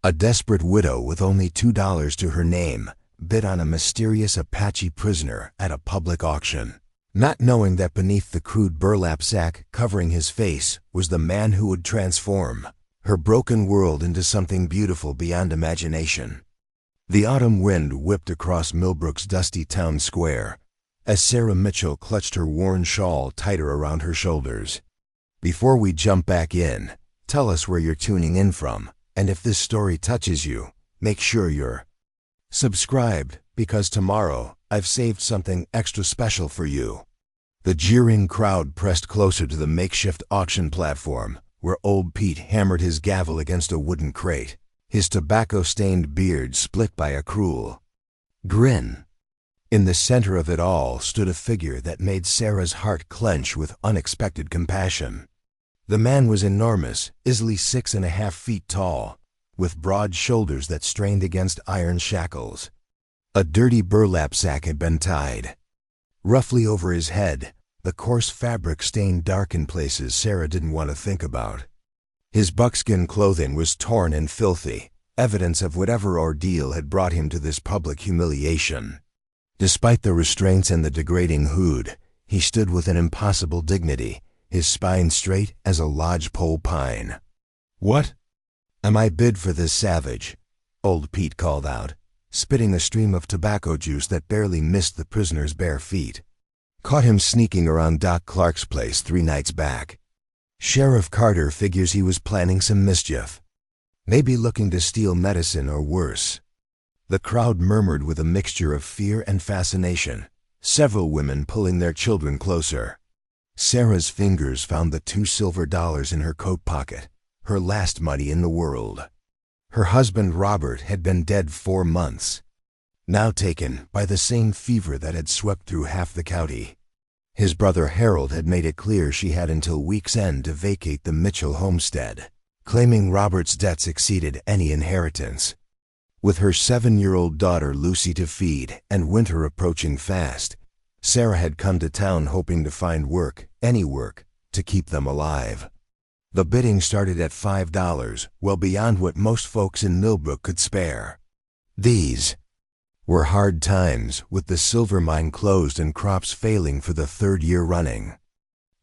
A desperate widow with only $2 to her name bid on a mysterious Apache prisoner at a public auction, not knowing that beneath the crude burlap sack covering his face was the man who would transform her broken world into something beautiful beyond imagination. The autumn wind whipped across Millbrook's dusty town square as Sarah Mitchell clutched her worn shawl tighter around her shoulders. Before we jump back in, tell us where you're tuning in from, and if this story touches you, make sure you're subscribed, because tomorrow I've saved something extra special for you. The jeering crowd pressed closer to the makeshift auction platform, where old Pete hammered his gavel against a wooden crate, his tobacco-stained beard split by a cruel grin. In the center of it all stood a figure that made Sarah's heart clench with unexpected compassion. The man was enormous, easily 6.5 feet tall, with broad shoulders that strained against iron shackles. A dirty burlap sack had been tied roughly over his head, the coarse fabric stained dark in places Sarah didn't want to think about. His buckskin clothing was torn and filthy, evidence of whatever ordeal had brought him to this public humiliation. Despite the restraints and the degrading hood, he stood with an impossible dignity, his spine straight as a lodgepole pine. "What am I bid for this savage?" old Pete called out, spitting a stream of tobacco juice that barely missed the prisoner's bare feet. "Caught him sneaking around Doc Clark's place 3 nights back. Sheriff Carter figures he was planning some mischief, maybe looking to steal medicine or worse." The crowd murmured with a mixture of fear and fascination, several women pulling their children closer. Sarah's fingers found the $2 silver in her coat pocket, her last money in the world. Her husband Robert had been dead 4 months, now taken by the same fever that had swept through half the county. His brother Harold had made it clear she had until week's end to vacate the Mitchell homestead, claiming Robert's debts exceeded any inheritance. With her 7-year-old daughter Lucy to feed and winter approaching fast, Sarah had come to town hoping to find work, any work, to keep them alive. The bidding started at $5, well beyond what most folks in Millbrook could spare. These were hard times, with the silver mine closed and crops failing for the 3rd year running.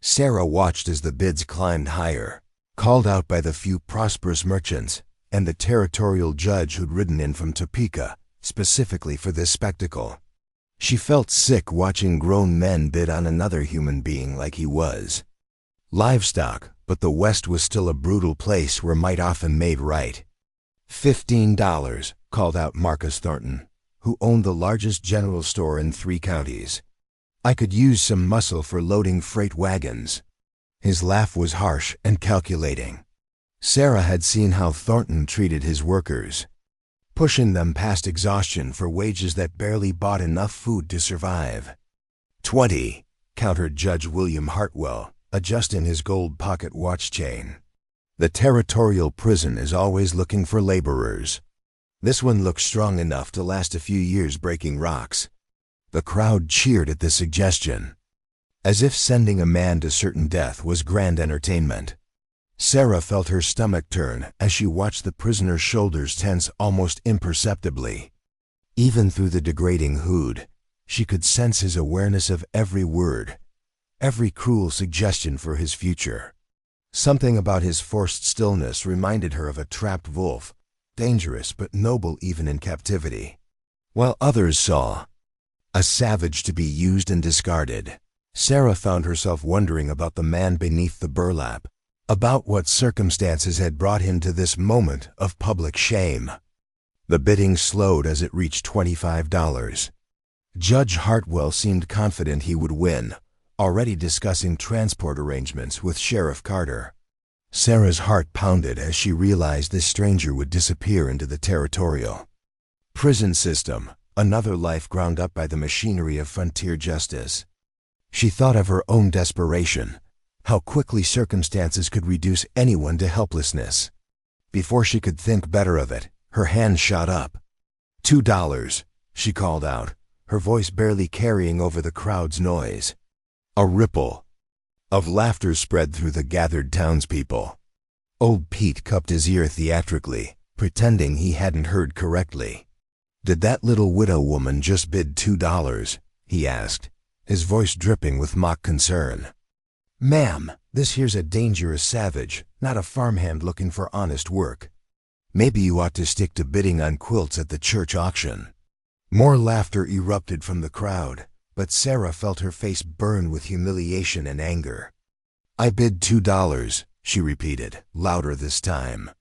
Sarah watched as the bids climbed higher, called out by the few prosperous merchants and the territorial judge who'd ridden in from Topeka specifically for this spectacle. She felt sick watching grown men bid on another human being like he was livestock, but the West was still a brutal place where might often made right. $15, called out Marcus Thornton, who owned the largest general store in 3 counties. "I could use some muscle for loading freight wagons." His laugh was harsh and calculating. Sarah had seen how Thornton treated his workers, pushing them past exhaustion for wages that barely bought enough food to survive. "20, countered Judge William Hartwell, adjusting his gold pocket watch chain. "The territorial prison is always looking for laborers. This one looks strong enough to last a few years breaking rocks." The crowd cheered at the suggestion, as if sending a man to certain death was grand entertainment. Sarah felt her stomach turn as she watched the prisoner's shoulders tense almost imperceptibly. Even through the degrading hood, she could sense his awareness of every word, every cruel suggestion for his future. Something about his forced stillness reminded her of a trapped wolf, dangerous but noble even in captivity. While others saw a savage to be used and discarded, Sarah found herself wondering about the man beneath the burlap, about what circumstances had brought him to this moment of public shame. The bidding slowed as it reached $25. Judge Hartwell seemed confident he would win, already discussing transport arrangements with Sheriff Carter. Sarah's heart pounded as she realized this stranger would disappear into the territorial prison system, another life ground up by the machinery of frontier justice. She thought of her own desperation, how quickly circumstances could reduce anyone to helplessness. Before she could think better of it, her hand shot up. $2, she called out, her voice barely carrying over the crowd's noise. A ripple of laughter spread through the gathered townspeople. Old Pete cupped his ear theatrically, pretending he hadn't heard correctly. "Did that little widow woman just bid $2? He asked, his voice dripping with mock concern. "Ma'am, this here's a dangerous savage, not a farmhand looking for honest work. Maybe you ought to stick to bidding on quilts at the church auction." More laughter erupted from the crowd, but Sarah felt her face burn with humiliation and anger. "I bid $2, she repeated, louder this time.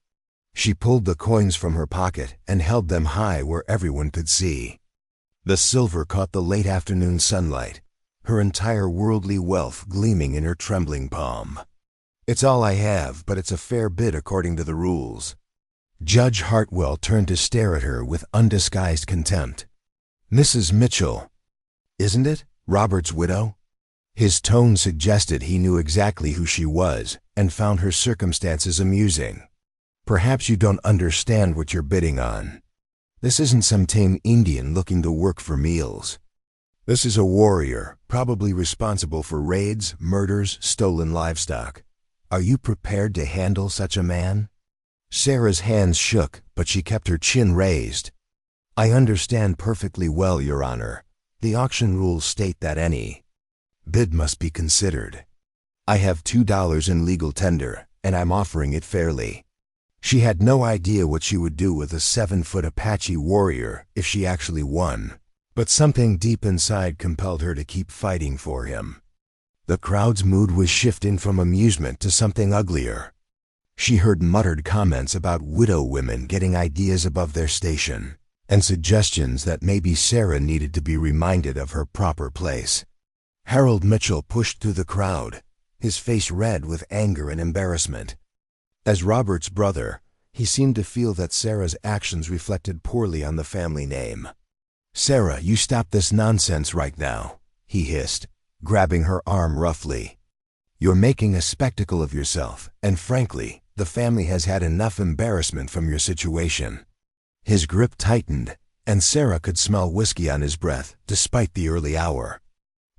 She pulled the coins from her pocket and held them high where everyone could see. The silver caught the late afternoon sunlight, her entire worldly wealth gleaming in her trembling palm. "It's all I have, but it's a fair bid according to the rules." Judge Hartwell turned to stare at her with undisguised contempt. "Mrs. Mitchell, isn't it? Robert's widow?" His tone suggested he knew exactly who she was and found her circumstances amusing. "Perhaps you don't understand what you're bidding on. This isn't some tame Indian looking to work for meals. This is a warrior, probably responsible for raids, murders, stolen livestock. Are you prepared to handle such a man?" Sarah's hands shook, but she kept her chin raised. "I understand perfectly well, Your Honor. The auction rules state that any bid must be considered. I have $2 in legal tender, and I'm offering it fairly." She had no idea what she would do with a 7-foot Apache warrior if she actually won, but something deep inside compelled her to keep fighting for him. The crowd's mood was shifting from amusement to something uglier. She heard muttered comments about widow women getting ideas above their station, and suggestions that maybe Sarah needed to be reminded of her proper place. Harold Mitchell pushed through the crowd, his face red with anger and embarrassment. As Robert's brother, he seemed to feel that Sarah's actions reflected poorly on the family name. "Sarah, you stop this nonsense right now," he hissed, grabbing her arm roughly. "You're making a spectacle of yourself, and frankly, the family has had enough embarrassment from your situation." His grip tightened, and Sarah could smell whiskey on his breath despite the early hour.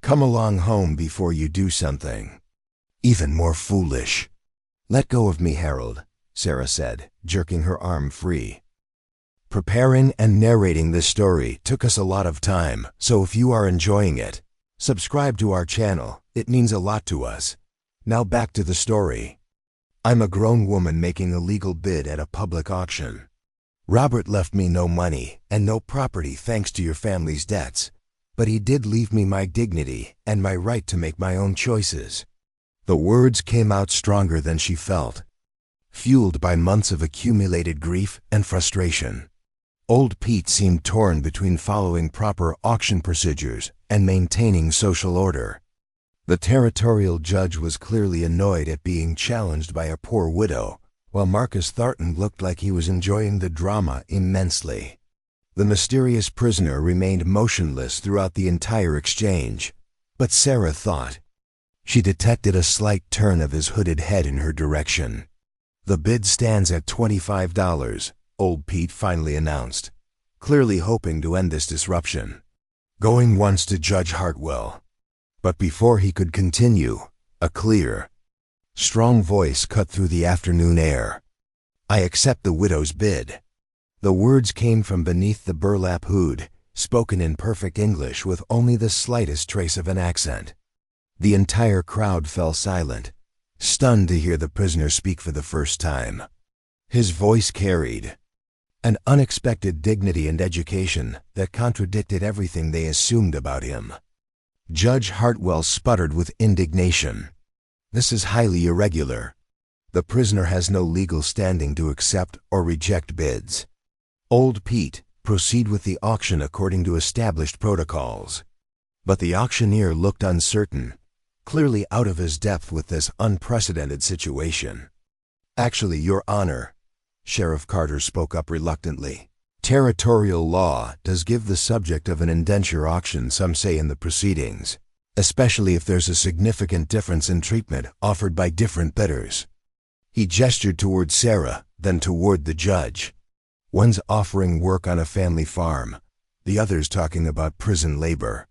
"Come along home before you do something even more foolish." "Let go of me, Harold," Sarah said, jerking her arm free. Preparing and narrating this story took us a lot of time, so if you are enjoying it, subscribe to our channel. It means a lot to us. Now back to the story. I'm a grown woman making a legal bid at a public auction. Robert left me no money and no property thanks to your family's debts, but he did leave me my dignity and my right to make my own choices. The words came out stronger than she felt, fueled by months of accumulated grief and frustration. Old Pete seemed torn between following proper auction procedures and maintaining social order. The territorial judge was clearly annoyed at being challenged by a poor widow, while Marcus Thornton looked like he was enjoying the drama immensely. The mysterious prisoner remained motionless throughout the entire exchange, but Sarah thought she detected a slight turn of his hooded head in her direction. "The bid stands at $25, Old Pete finally announced, clearly hoping to end this disruption. Going once to Judge Hartwell. But before he could continue, a clear, strong voice cut through the afternoon air. "I accept the widow's bid." The words came from beneath the burlap hood, spoken in perfect English with only the slightest trace of an accent. The entire crowd fell silent, stunned to hear the prisoner speak for the first time. His voice carried an unexpected dignity and education that contradicted everything they assumed about him. Judge Hartwell sputtered with indignation. "This is highly irregular. The prisoner has no legal standing to accept or reject bids. Old Pete, proceed with the auction according to established protocols." But the auctioneer looked uncertain, clearly out of his depth with this unprecedented situation. "Actually, Your Honor," Sheriff Carter spoke up reluctantly, "territorial law does give the subject of an indenture auction some say in the proceedings, especially if there's a significant difference in treatment offered by different bidders." He gestured toward Sarah, then toward the judge. "One's offering work on a family farm, the other's talking about prison labor.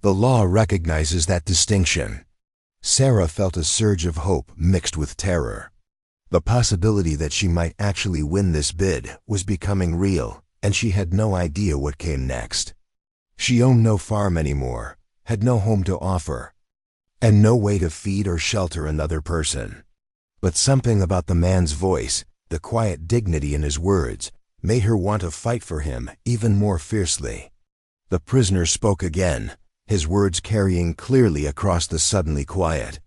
The law recognizes that distinction." Sarah felt a surge of hope mixed with terror. The possibility that she might actually win this bid was becoming real, and she had no idea what came next. She owned no farm anymore, had no home to offer, and no way to feed or shelter another person. But something about the man's voice, the quiet dignity in his words, made her want to fight for him even more fiercely. The prisoner spoke again, his words carrying clearly across the suddenly quiet.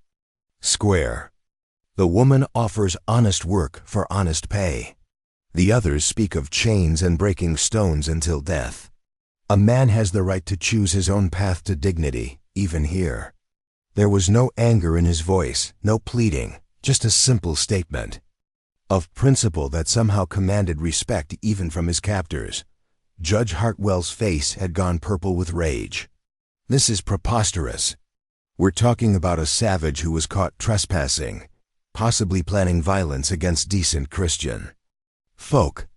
Square. The woman offers honest work for honest pay. The others speak of chains and breaking stones until death. A man has the right to choose his own path to dignity, even here. There was no anger in his voice, no pleading, just a simple statement of principle that somehow commanded respect even from his captors. Judge Hartwell's face had gone purple with rage. This is preposterous. We're talking about a savage who was caught trespassing, possibly planning violence against decent Christian folk.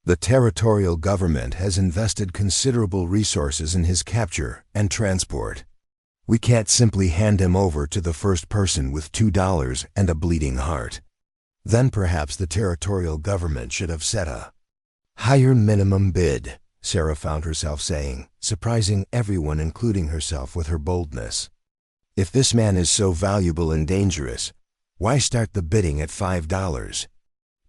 The territorial government has invested considerable resources in his capture and transport. We can't simply hand him over to the first person with $2 and a bleeding heart. Then perhaps the territorial government should have set a higher minimum bid, Sarah found herself saying, surprising everyone including herself with her boldness. If this man is so valuable and dangerous, why start the bidding at $5?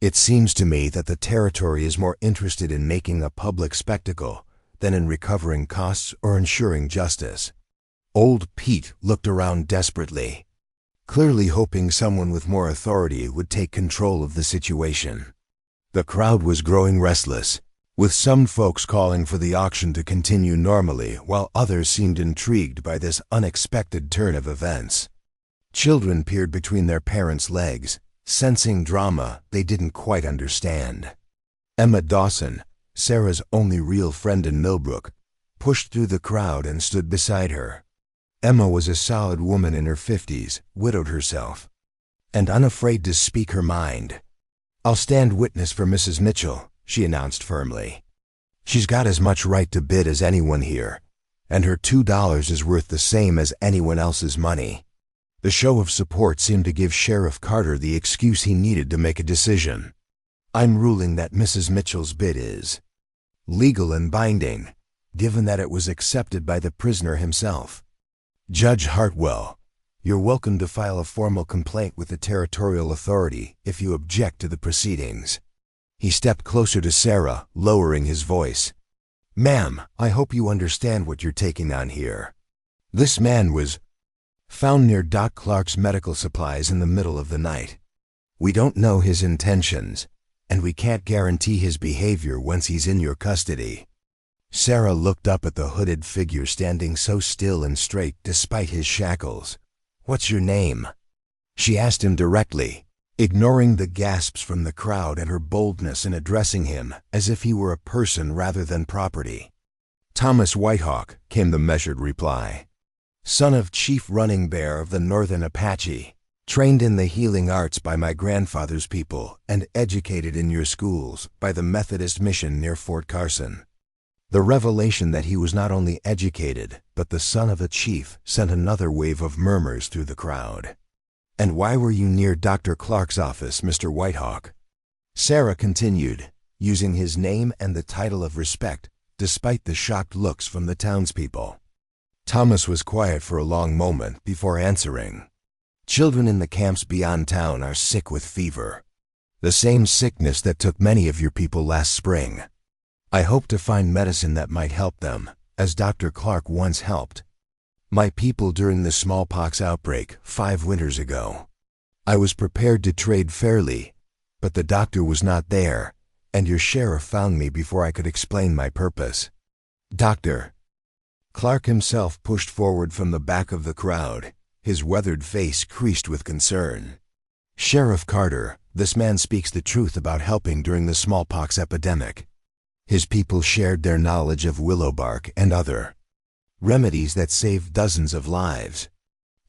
It seems to me that the territory is more interested in making a public spectacle than in recovering costs or ensuring justice. Old Pete looked around desperately, clearly hoping someone with more authority would take control of the situation. The crowd was growing restless, with some folks calling for the auction to continue normally while others seemed intrigued by this unexpected turn of events. Children peered between their parents' legs, sensing drama they didn't quite understand. Emma Dawson, Sarah's only real friend in Millbrook, pushed through the crowd and stood beside her. Emma was a solid woman in her 50s, widowed herself, and unafraid to speak her mind. "I'll stand witness for Mrs. Mitchell," she announced firmly. "She's got as much right to bid as anyone here, and her $2 is worth the same as anyone else's money." The show of support seemed to give Sheriff Carter the excuse he needed to make a decision. "I'm ruling that Mrs. Mitchell's bid is legal and binding, given that it was accepted by the prisoner himself. Judge Hartwell, you're welcome to file a formal complaint with the territorial authority if you object to the proceedings." He stepped closer to Sarah, lowering his voice. "Ma'am, I hope you understand what you're taking on here. This man was found near Doc Clark's medical supplies in the middle of the night. We don't know his intentions, and we can't guarantee his behavior once he's in your custody." Sarah looked up at the hooded figure standing so still and straight despite his shackles. "What's your name?" she asked him directly, ignoring the gasps from the crowd and her boldness in addressing him as if he were a person rather than property. "Thomas Whitehawk," came the measured reply. "Son of Chief Running Bear of the Northern Apache, trained in the healing arts by my grandfather's people and educated in your schools by the Methodist mission near Fort Carson." The revelation that he was not only educated, but the son of a chief sent another wave of murmurs through the crowd. "And why were you near Dr. Clark's office, Mr. Whitehawk?" Sarah continued, using his name and the title of respect, despite the shocked looks from the townspeople. Thomas was quiet for a long moment before answering. "Children in the camps beyond town are sick with fever. The same sickness that took many of your people last spring. I hope to find medicine that might help them, as Dr. Clark once helped my people during the smallpox outbreak 5 winters ago. I was prepared to trade fairly, but the doctor was not there, and your sheriff found me before I could explain my purpose." "Doctor." Clark himself pushed forward from the back of the crowd, his weathered face creased with concern. "Sheriff Carter, this man speaks the truth about helping during the smallpox epidemic. His people shared their knowledge of willow bark and other remedies that saved dozens of lives.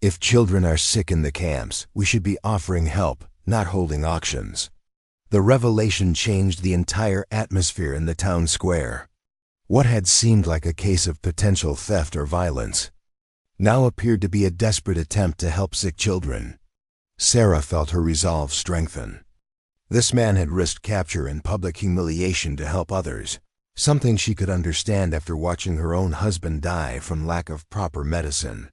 If children are sick in the camps, we should be offering help, not holding auctions." The revelation changed the entire atmosphere in the town square. What had seemed like a case of potential theft or violence now appeared to be a desperate attempt to help sick children. Sarah felt her resolve strengthen. This man had risked capture and public humiliation to help others, something she could understand after watching her own husband die from lack of proper medicine.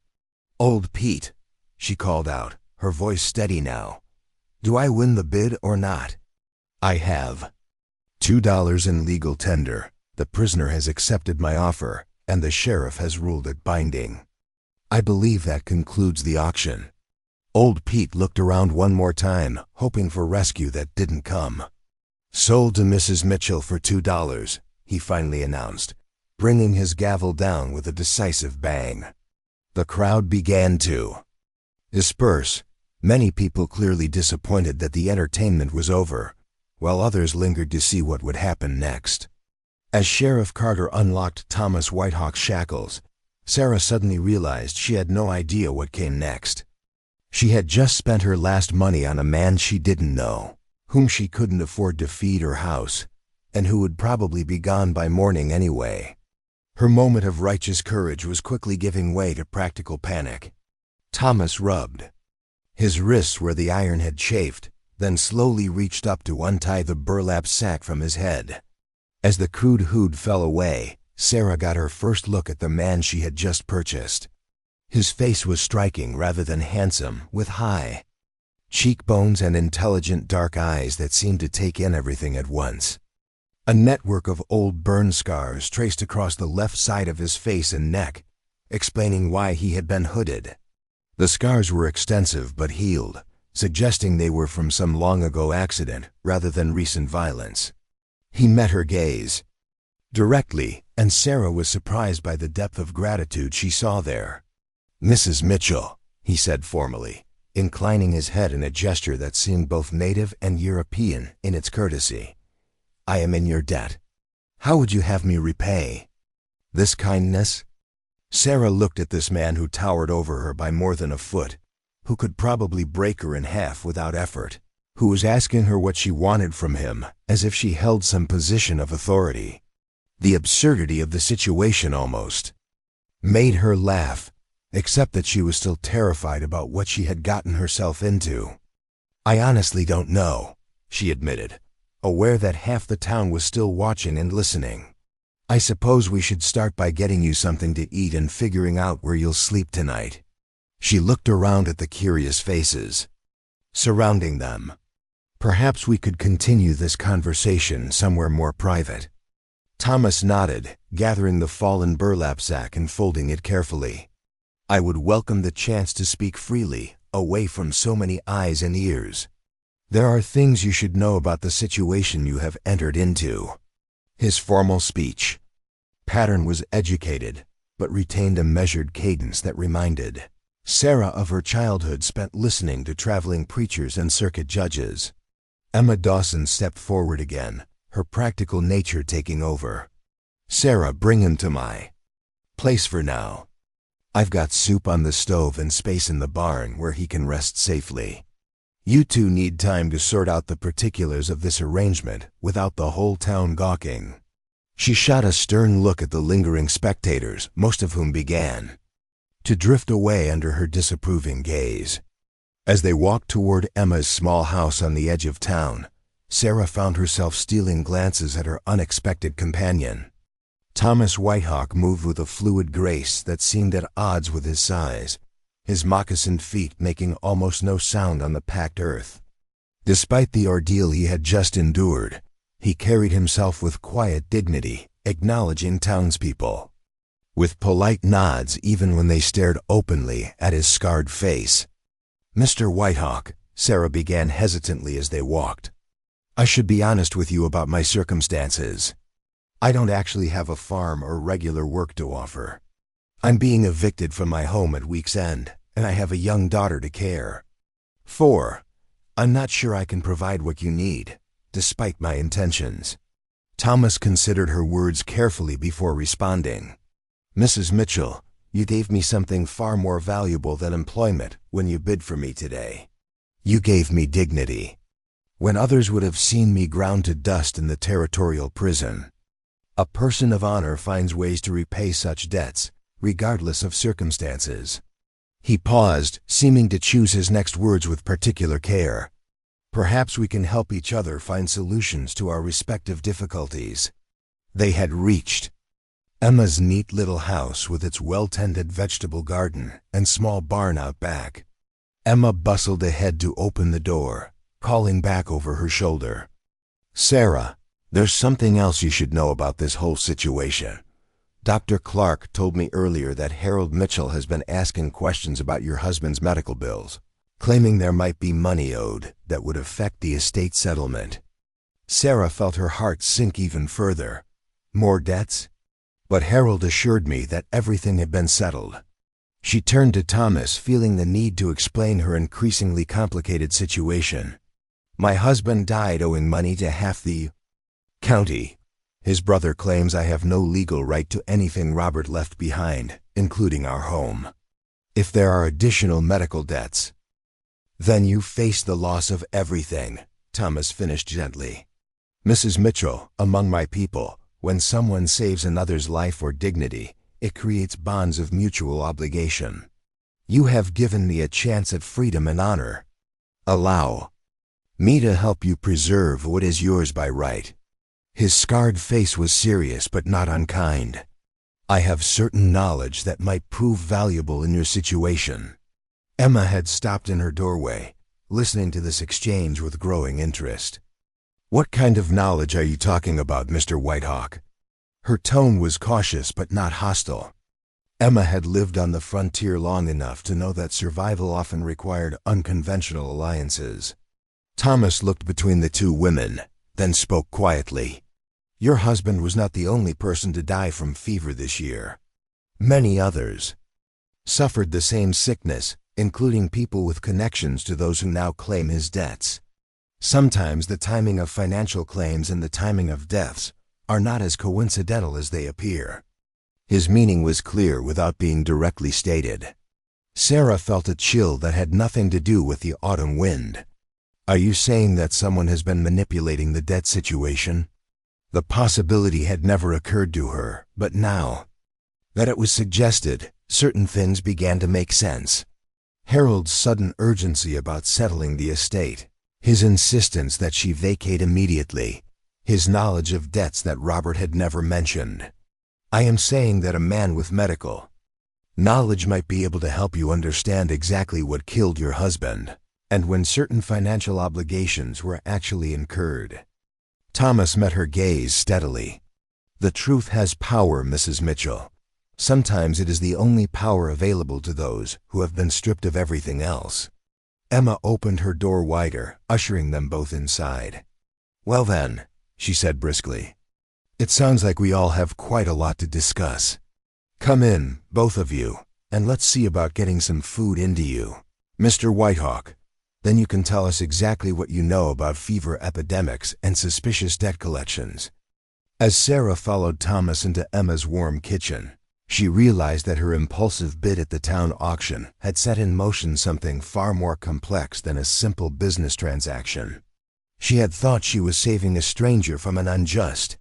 "Old Pete," she called out, her voice steady now. "Do I win the bid or not?" "I have. $2 in legal tender. The prisoner has accepted my offer, and the sheriff has ruled it binding. I believe that concludes the auction." Old Pete looked around one more time, hoping for rescue that didn't come. "Sold to Mrs. Mitchell for $2, he finally announced, bringing his gavel down with a decisive bang. The crowd began to disperse, many people clearly disappointed that the entertainment was over, while others lingered to see what would happen next. As Sheriff Carter unlocked Thomas Whitehawk's shackles, Sarah suddenly realized she had no idea what came next. She had just spent her last money on a man she didn't know, whom she couldn't afford to feed or house, and who would probably be gone by morning anyway. Her moment of righteous courage was quickly giving way to practical panic. Thomas rubbed his wrists where the iron had chafed, then slowly reached up to untie the burlap sack from his head. As the crude hood fell away, Sarah got her first look at the man she had just purchased. His face was striking rather than handsome, with high cheekbones and intelligent dark eyes that seemed to take in everything at once. A network of old burn scars traced across the left side of his face and neck, explaining why he had been hooded. The scars were extensive but healed, suggesting they were from some long-ago accident rather than recent violence. He met her gaze directly, and Sarah was surprised by the depth of gratitude she saw there. "Mrs. Mitchell," he said formally, inclining his head in a gesture that seemed both native and European in its courtesy. "I am in your debt. How would you have me repay this kindness?" Sarah looked at this man who towered over her by more than a foot, who could probably break her in half without effort, who was asking her what she wanted from him, as if she held some position of authority. The absurdity of the situation almost made her laugh, except that she was still terrified about what she had gotten herself into. "I honestly don't know," she admitted, aware that half the town was still watching and listening. "I suppose we should start by getting you something to eat and figuring out where you'll sleep tonight." She looked around at the curious faces surrounding them. "Perhaps we could continue this conversation somewhere more private." Thomas nodded, gathering the fallen burlap sack and folding it carefully. "I would welcome the chance to speak freely, away from so many eyes and ears. There are things you should know about the situation you have entered into." His formal speech pattern was educated, but retained a measured cadence that reminded Sarah of her childhood spent listening to traveling preachers and circuit judges. Emma Dawson stepped forward again, her practical nature taking over. "Sarah, bring him to my place for now. I've got soup on the stove and space in the barn where he can rest safely. You two need time to sort out the particulars of this arrangement without the whole town gawking." She shot a stern look at the lingering spectators, most of whom began to drift away under her disapproving gaze. As they walked toward Emma's small house on the edge of town, Sarah found herself stealing glances at her unexpected companion. Thomas Whitehawk moved with a fluid grace that seemed at odds with his size, his moccasined feet making almost no sound on the packed earth. Despite the ordeal he had just endured, he carried himself with quiet dignity, acknowledging townspeople with polite nods even when they stared openly at his scarred face. "Mr. Whitehawk," Sarah began hesitantly as they walked, "I should be honest with you about my circumstances. I don't actually have a farm or regular work to offer. I'm being evicted from my home at week's end, and I have a young daughter to care for. I'm not sure I can provide what you need, despite my intentions." Thomas considered her words carefully before responding. "Mrs. Mitchell, you gave me something far more valuable than employment when you bid for me today. You gave me dignity, when others would have seen me ground to dust in the territorial prison. A person of honor finds ways to repay such debts, regardless of circumstances." He paused, seeming to choose his next words with particular care. Perhaps we can help each other find solutions to our respective difficulties. They had reached Emma's neat little house with its well-tended vegetable garden and small barn out back. Emma bustled ahead to open the door, calling back over her shoulder, "Sarah, there's something else you should know about this whole situation. Dr. Clark told me earlier that Harold Mitchell has been asking questions about your husband's medical bills, claiming there might be money owed that would affect the estate settlement." Sarah felt her heart sink even further. More debts? But Harold assured me that everything had been settled. She turned to Thomas, feeling the need to explain her increasingly complicated situation. "My husband died owing money to half the county. His brother claims I have no legal right to anything Robert left behind, including our home. If there are additional medical debts, then you face the loss of everything," Thomas finished gently. "Mrs. Mitchell, among my people, when someone saves another's life or dignity, it creates bonds of mutual obligation. You have given me a chance at freedom and honor. Allow me to help you preserve what is yours by right." His scarred face was serious but not unkind. "I have certain knowledge that might prove valuable in your situation." Emma had stopped in her doorway, listening to this exchange with growing interest. "What kind of knowledge are you talking about, Mr. Whitehawk?" Her tone was cautious but not hostile. Emma had lived on the frontier long enough to know that survival often required unconventional alliances. Thomas looked between the two women, then spoke quietly. "Your husband was not the only person to die from fever this year. Many others suffered the same sickness, including people with connections to those who now claim his debts. Sometimes the timing of financial claims and the timing of deaths are not as coincidental as they appear." His meaning was clear without being directly stated. Sarah felt a chill that had nothing to do with the autumn wind. "Are you saying that someone has been manipulating the debt situation?" The possibility had never occurred to her, but now that it was suggested, certain things began to make sense. Harold's sudden urgency about settling the estate, his insistence that she vacate immediately, his knowledge of debts that Robert had never mentioned. "I am saying that a man with medical knowledge might be able to help you understand exactly what killed your husband, and when certain financial obligations were actually incurred." Thomas met her gaze steadily. "The truth has power, Mrs. Mitchell. Sometimes it is the only power available to those who have been stripped of everything else." Emma opened her door wider, ushering them both inside. "Well then," she said briskly, "it sounds like we all have quite a lot to discuss. Come in, both of you, and let's see about getting some food into you. Mr. Whitehawk, then you can tell us exactly what you know about fever epidemics and suspicious debt collections." As Sarah followed Thomas into Emma's warm kitchen, she realized that her impulsive bid at the town auction had set in motion something far more complex than a simple business transaction. She had thought she was saving a stranger from an unjust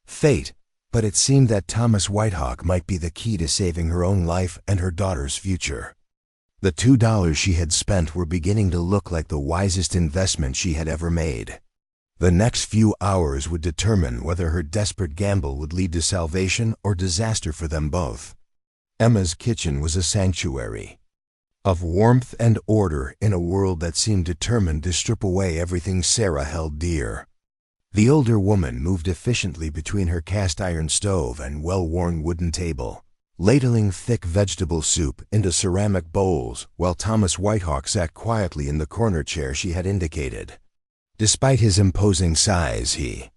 fate, but it seemed that Thomas Whitehawk might be the key to saving her own life and her daughter's future. The $2 she had spent were beginning to look like the wisest investment she had ever made. The next few hours would determine whether her desperate gamble would lead to salvation or disaster for them both. Emma's kitchen was a sanctuary of warmth and order in a world that seemed determined to strip away everything Sarah held dear. The older woman moved efficiently between her cast-iron stove and well-worn wooden table, ladling thick vegetable soup into ceramic bowls while Thomas Whitehawk sat quietly in the corner chair she had indicated. Despite his imposing size, he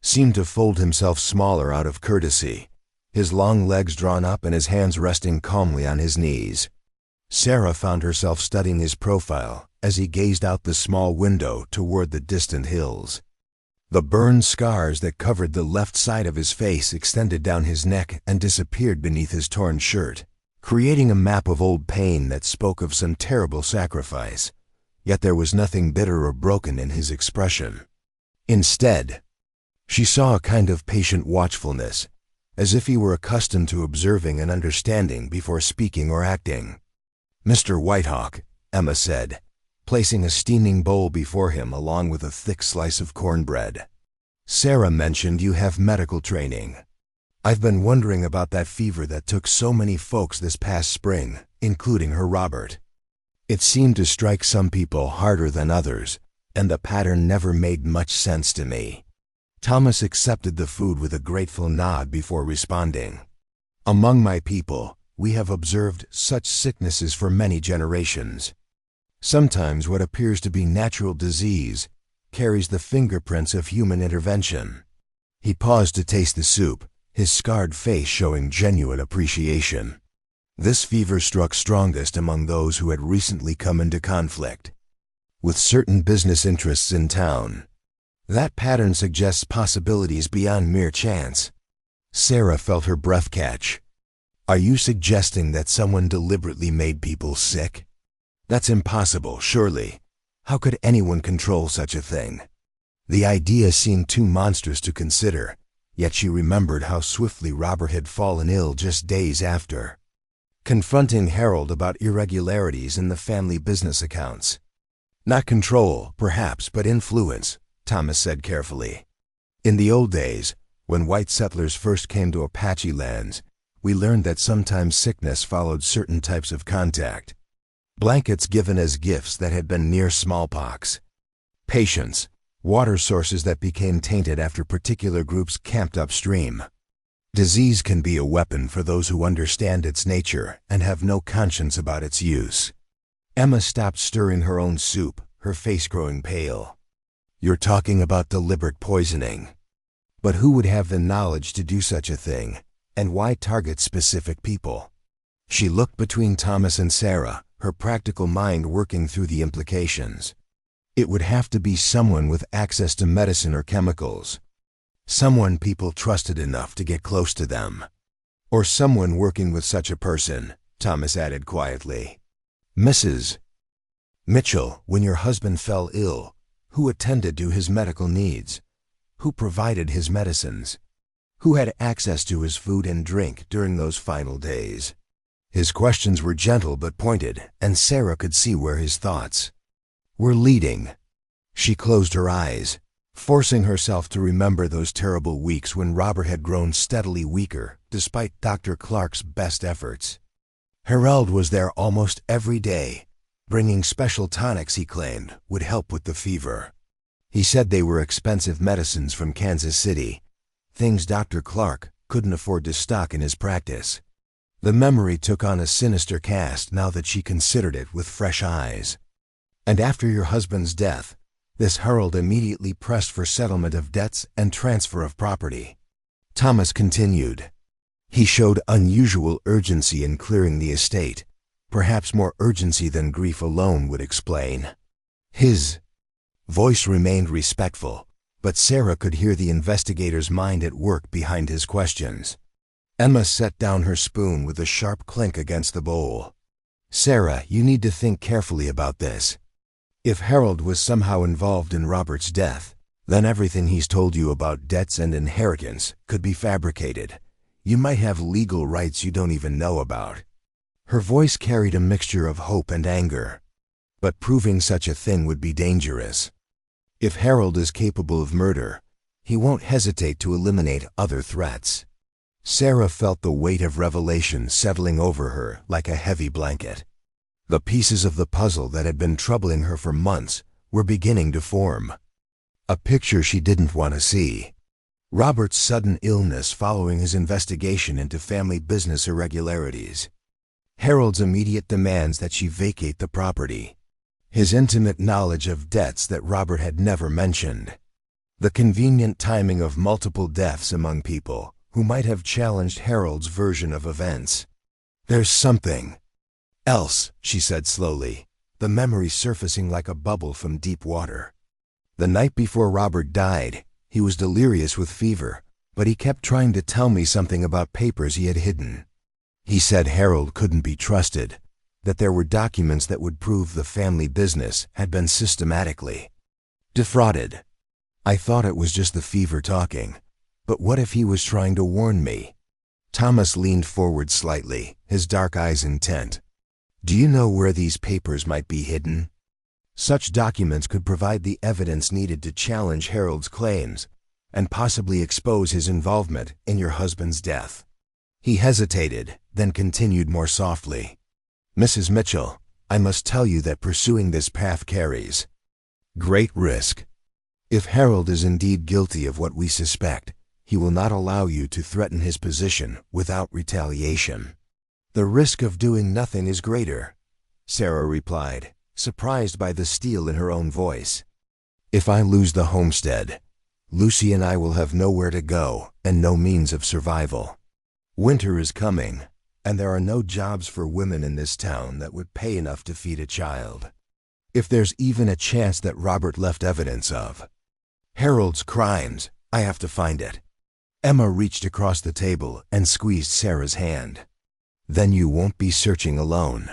seemed to fold himself smaller out of courtesy, his long legs drawn up and his hands resting calmly on his knees. Sarah found herself studying his profile as he gazed out the small window toward the distant hills. The burn scars that covered the left side of his face extended down his neck and disappeared beneath his torn shirt, creating a map of old pain that spoke of some terrible sacrifice. Yet there was nothing bitter or broken in his expression. Instead, she saw a kind of patient watchfulness, as if he were accustomed to observing and understanding before speaking or acting. "Mr. Whitehawk," Emma said, placing a steaming bowl before him along with a thick slice of cornbread. "Sarah mentioned you have medical training. I've been wondering about that fever that took so many folks this past spring, including her Robert. It seemed to strike some people harder than others, and the pattern never made much sense to me." Thomas accepted the food with a grateful nod before responding. "Among my people, we have observed such sicknesses for many generations. Sometimes what appears to be natural disease carries the fingerprints of human intervention." He paused to taste the soup, his scarred face showing genuine appreciation. This fever struck strongest among those who had recently come into conflict with certain business interests in town. That pattern suggests possibilities beyond mere chance. Sarah felt her breath catch. "Are you suggesting that someone deliberately made people sick? That's impossible, surely. How could anyone control such a thing?" The idea seemed too monstrous to consider, yet she remembered how swiftly Robert had fallen ill just days after. Confronting Harold about irregularities in the family business accounts. "Not control, perhaps, but influence," Thomas said carefully. "In the old days, when white settlers first came to Apache lands, we learned that sometimes sickness followed certain types of contact. Blankets given as gifts that had been near smallpox. Patience, water sources that became tainted after particular groups camped upstream. Disease can be a weapon for those who understand its nature and have no conscience about its use." Emma stopped stirring her own soup, her face growing pale. "You're talking about deliberate poisoning. But who would have the knowledge to do such a thing, and why target specific people?" She looked between Thomas and Sarah, her practical mind working through the implications. It would have to be someone with access to medicine or chemicals. Someone people trusted enough to get close to them. "Or someone working with such a person," Thomas added quietly. "Mrs. Mitchell, when your husband fell ill, who attended to his medical needs? Who provided his medicines? Who had access to his food and drink during those final days?" His questions were gentle but pointed, and Sarah could see where his thoughts were leading. She closed her eyes, forcing herself to remember those terrible weeks when Robert had grown steadily weaker, despite Dr. Clark's best efforts. Harold was there almost every day, bringing special tonics he claimed would help with the fever. He said they were expensive medicines from Kansas City, things Dr. Clark couldn't afford to stock in his practice. The memory took on a sinister cast now that she considered it with fresh eyes. "And after your husband's death, this Harold immediately pressed for settlement of debts and transfer of property." Thomas continued. "He showed unusual urgency in clearing the estate, perhaps more urgency than grief alone would explain." His voice remained respectful, but Sarah could hear the investigator's mind at work behind his questions. Emma set down her spoon with a sharp clink against the bowl. "Sarah, you need to think carefully about this. If Harold was somehow involved in Robert's death, then everything he's told you about debts and inheritance could be fabricated. You might have legal rights you don't even know about." Her voice carried a mixture of hope and anger. "But proving such a thing would be dangerous. If Harold is capable of murder, he won't hesitate to eliminate other threats." Sarah felt the weight of revelation settling over her like a heavy blanket. The pieces of the puzzle that had been troubling her for months were beginning to form. A picture she didn't want to see. Robert's sudden illness following his investigation into family business irregularities. Harold's immediate demands that she vacate the property. His intimate knowledge of debts that Robert had never mentioned. The convenient timing of multiple deaths among people who might have challenged Harold's version of events. "There's something else," she said slowly, the memory surfacing like a bubble from deep water. "The night before Robert died, he was delirious with fever, but he kept trying to tell me something about papers he had hidden. He said Harold couldn't be trusted, that there were documents that would prove the family business had been systematically defrauded. I thought it was just the fever talking, but what if he was trying to warn me?" Thomas leaned forward slightly, his dark eyes intent. "Do you know where these papers might be hidden?" Such documents could provide the evidence needed to challenge Harold's claims and possibly expose his involvement in your husband's death. He hesitated, then continued more softly. Mrs. Mitchell, I must tell you that pursuing this path carries great risk. If Harold is indeed guilty of what we suspect, he will not allow you to threaten his position without retaliation. The risk of doing nothing is greater, Sarah replied, surprised by the steel in her own voice. If I lose the homestead, Lucy and I will have nowhere to go and no means of survival. Winter is coming, and there are no jobs for women in this town that would pay enough to feed a child. If there's even a chance that Robert left evidence of Harold's crimes, I have to find it. Emma reached across the table and squeezed Sarah's hand. Then you won't be searching alone.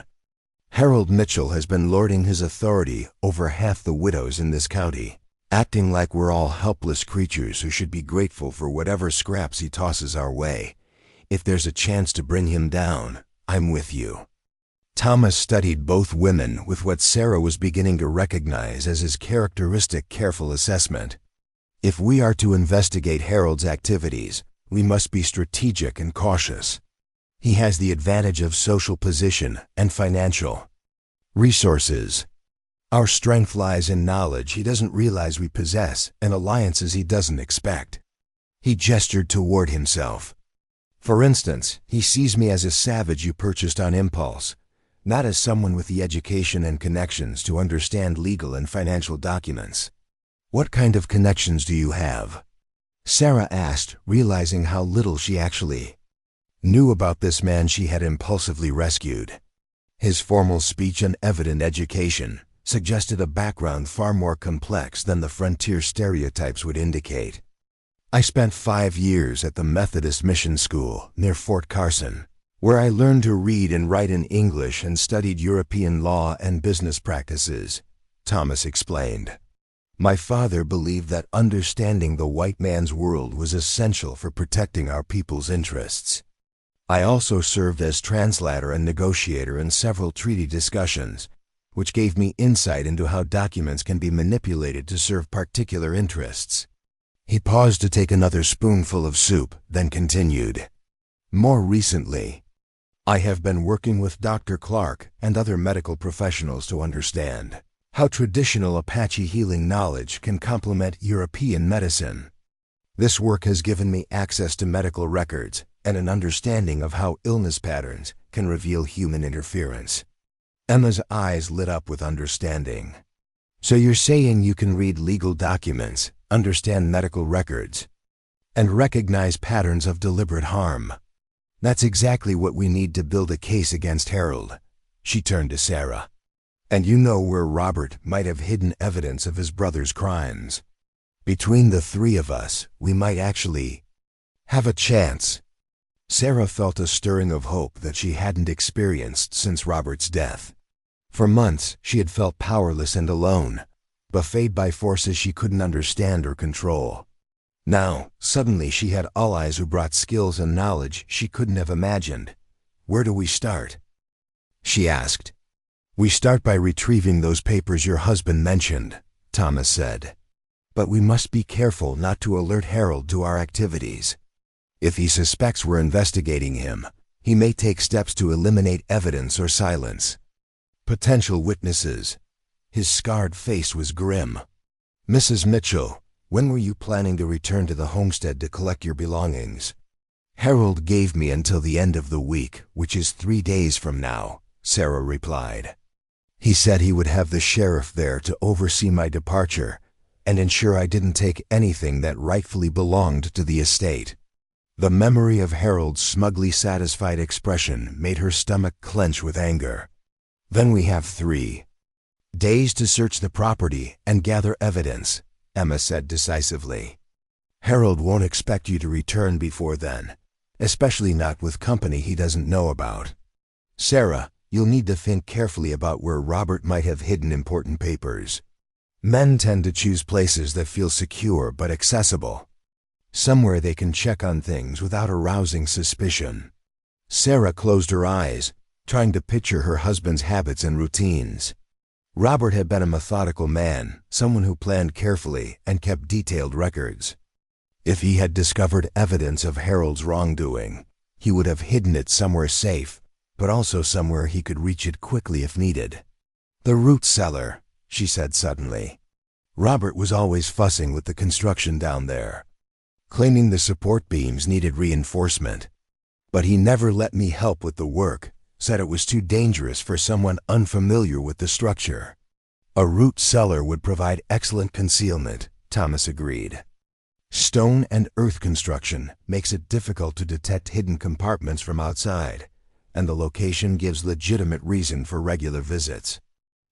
Harold Mitchell has been lording his authority over half the widows in this county, acting like we're all helpless creatures who should be grateful for whatever scraps he tosses our way. If there's a chance to bring him down, I'm with you. Thomas studied both women with what Sarah was beginning to recognize as his characteristic careful assessment. If we are to investigate Harold's activities, we must be strategic and cautious. He has the advantage of social position and financial resources. Our strength lies in knowledge he doesn't realize we possess and alliances he doesn't expect. He gestured toward himself. For instance, he sees me as a savage you purchased on impulse, not as someone with the education and connections to understand legal and financial documents. What kind of connections do you have? Sarah asked, realizing how little she actually knew about this man she had impulsively rescued. His formal speech and evident education suggested a background far more complex than the frontier stereotypes would indicate. I spent 5 years at the Methodist Mission School near Fort Carson, where I learned to read and write in English and studied European law and business practices, Thomas explained. My father believed that understanding the white man's world was essential for protecting our people's interests. I also served as translator and negotiator in several treaty discussions, which gave me insight into how documents can be manipulated to serve particular interests. He paused to take another spoonful of soup, then continued. More recently, I have been working with Dr. Clark and other medical professionals to understand how traditional Apache healing knowledge can complement European medicine. This work has given me access to medical records and an understanding of how illness patterns can reveal human interference. Emma's eyes lit up with understanding. So you're saying you can read legal documents, understand medical records, and recognize patterns of deliberate harm? That's exactly what we need to build a case against Harold. She turned to Sarah. And you know where Robert might have hidden evidence of his brother's crimes. Between the three of us, we might actually have a chance. Sarah felt a stirring of hope that she hadn't experienced since Robert's death. For months, she had felt powerless and alone, buffeted by forces she couldn't understand or control. Now, suddenly she had allies who brought skills and knowledge she couldn't have imagined. Where do we start? She asked. We start by retrieving those papers your husband mentioned, Thomas said. But we must be careful not to alert Harold to our activities. If he suspects we're investigating him, he may take steps to eliminate evidence or silence potential witnesses. His scarred face was grim. Mrs. Mitchell, when were you planning to return to the homestead to collect your belongings? Harold gave me until the end of the week, which is 3 days from now, Sarah replied. He said he would have the sheriff there to oversee my departure and ensure I didn't take anything that rightfully belonged to the estate. The memory of Harold's smugly satisfied expression made her stomach clench with anger. Then we have 3 days to search the property and gather evidence, Emma said decisively. Harold won't expect you to return before then, especially not with company he doesn't know about. Sarah, you'll need to think carefully about where Robert might have hidden important papers. Men tend to choose places that feel secure but accessible, somewhere they can check on things without arousing suspicion. Sarah closed her eyes, trying to picture her husband's habits and routines. Robert had been a methodical man, someone who planned carefully and kept detailed records. If he had discovered evidence of Harold's wrongdoing, he would have hidden it somewhere safe, but also somewhere he could reach it quickly if needed. "The root cellar," she said suddenly. Robert was always fussing with the construction down there, claiming the support beams needed reinforcement. But he never let me help with the work, said it was too dangerous for someone unfamiliar with the structure. "A root cellar would provide excellent concealment," Thomas agreed. "Stone and earth construction makes it difficult to detect hidden compartments from outside, and the location gives legitimate reason for regular visits."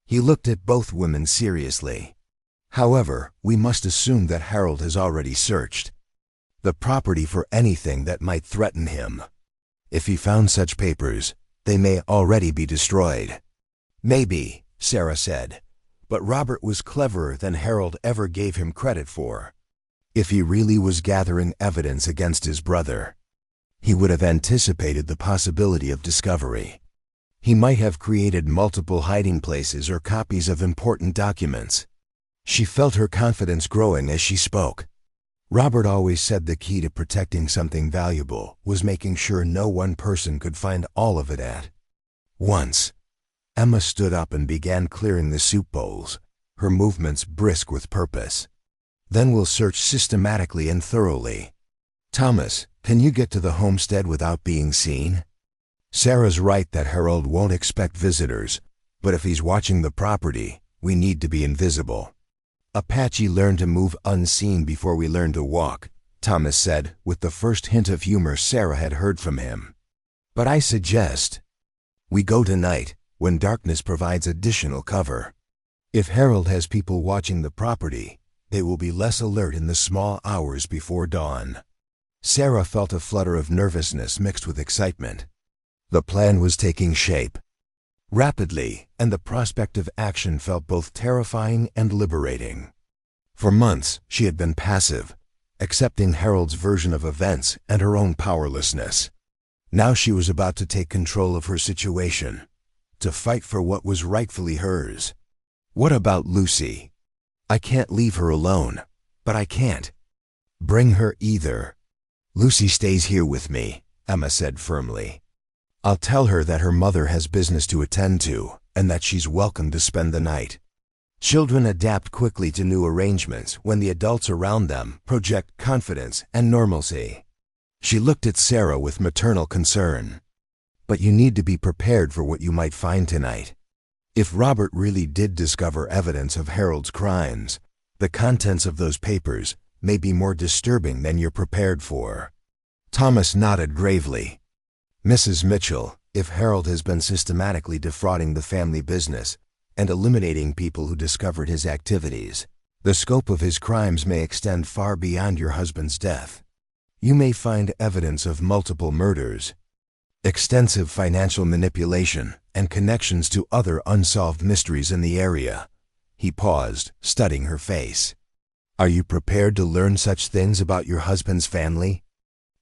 He looked at both women seriously. "However, we must assume that Harold has already searched the property for anything that might threaten him. If he found such papers, they may already be destroyed." "Maybe," Sarah said, but Robert was cleverer than Harold ever gave him credit for. If he really was gathering evidence against his brother, he would have anticipated the possibility of discovery. He might have created multiple hiding places or copies of important documents. She felt her confidence growing as she spoke. Robert always said the key to protecting something valuable was making sure no one person could find all of it at once. Emma stood up and began clearing the soup bowls, her movements brisk with purpose. "Then we'll search systematically and thoroughly. Thomas, can you get to the homestead without being seen? Sarah's right that Harold won't expect visitors, but if he's watching the property, we need to be invisible." "Apache learned to move unseen before we learned to walk," Thomas said, with the first hint of humor Sarah had heard from him. "But I suggest we go tonight, when darkness provides additional cover. If Harold has people watching the property, they will be less alert in the small hours before dawn." Sarah felt a flutter of nervousness mixed with excitement. The plan was taking shape rapidly, and the prospect of action felt both terrifying and liberating. For months, she had been passive, accepting Harold's version of events and her own powerlessness. Now she was about to take control of her situation, to fight for what was rightfully hers. "What about Lucy? I can't leave her alone, but I can't bring her either." "Lucy stays here with me," Emma said firmly. "I'll tell her that her mother has business to attend to, and that she's welcome to spend the night." Children adapt quickly to new arrangements when the adults around them project confidence and normalcy. She looked at Sarah with maternal concern. "But you need to be prepared for what you might find tonight. If Robert really did discover evidence of Harold's crimes, the contents of those papers may be more disturbing than you're prepared for." Thomas nodded gravely. "Mrs. Mitchell, if Harold has been systematically defrauding the family business and eliminating people who discovered his activities, the scope of his crimes may extend far beyond your husband's death. You may find evidence of multiple murders, extensive financial manipulation, and connections to other unsolved mysteries in the area." He paused, studying her face. "Are you prepared to learn such things about your husband's family?"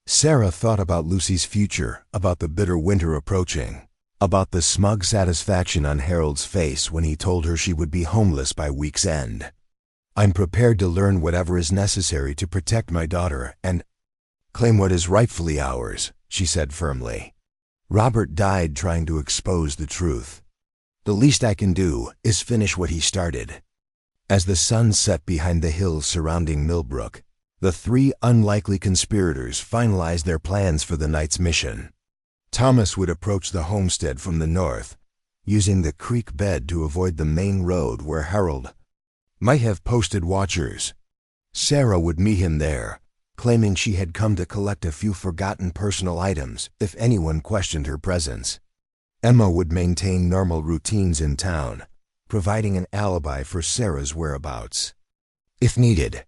Sarah thought about Lucy's future, about the bitter winter approaching, about the smug satisfaction on Harold's face when he told her she would be homeless by week's end. "I'm prepared to learn whatever is necessary to protect my daughter and claim what is rightfully ours," she said firmly. "Robert died trying to expose the truth. The least I can do is finish what he started." As the sun set behind the hills surrounding Millbrook, the three unlikely conspirators finalized their plans for the night's mission. Thomas would approach the homestead from the north, using the creek bed to avoid the main road where Harold might have posted watchers. Sarah would meet him there, claiming she had come to collect a few forgotten personal items if anyone questioned her presence. Emma would maintain normal routines in town, providing an alibi for Sarah's whereabouts if needed.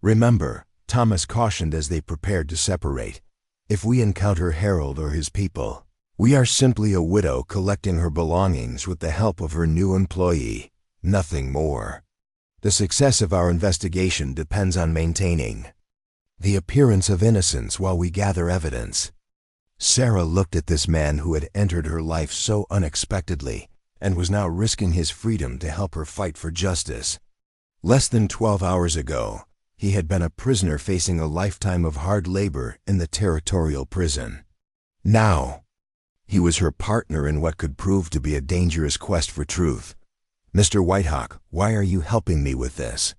"Remember," Thomas cautioned as they prepared to separate, "if we encounter Harold or his people, we are simply a widow collecting her belongings with the help of her new employee, nothing more. The success of our investigation depends on maintaining the appearance of innocence while we gather evidence." Sarah looked at this man who had entered her life so unexpectedly and was now risking his freedom to help her fight for justice. Less than 12 hours ago, he had been a prisoner facing a lifetime of hard labor in the territorial prison. Now, he was her partner in what could prove to be a dangerous quest for truth. "Mr. Whitehawk, why are you helping me with this?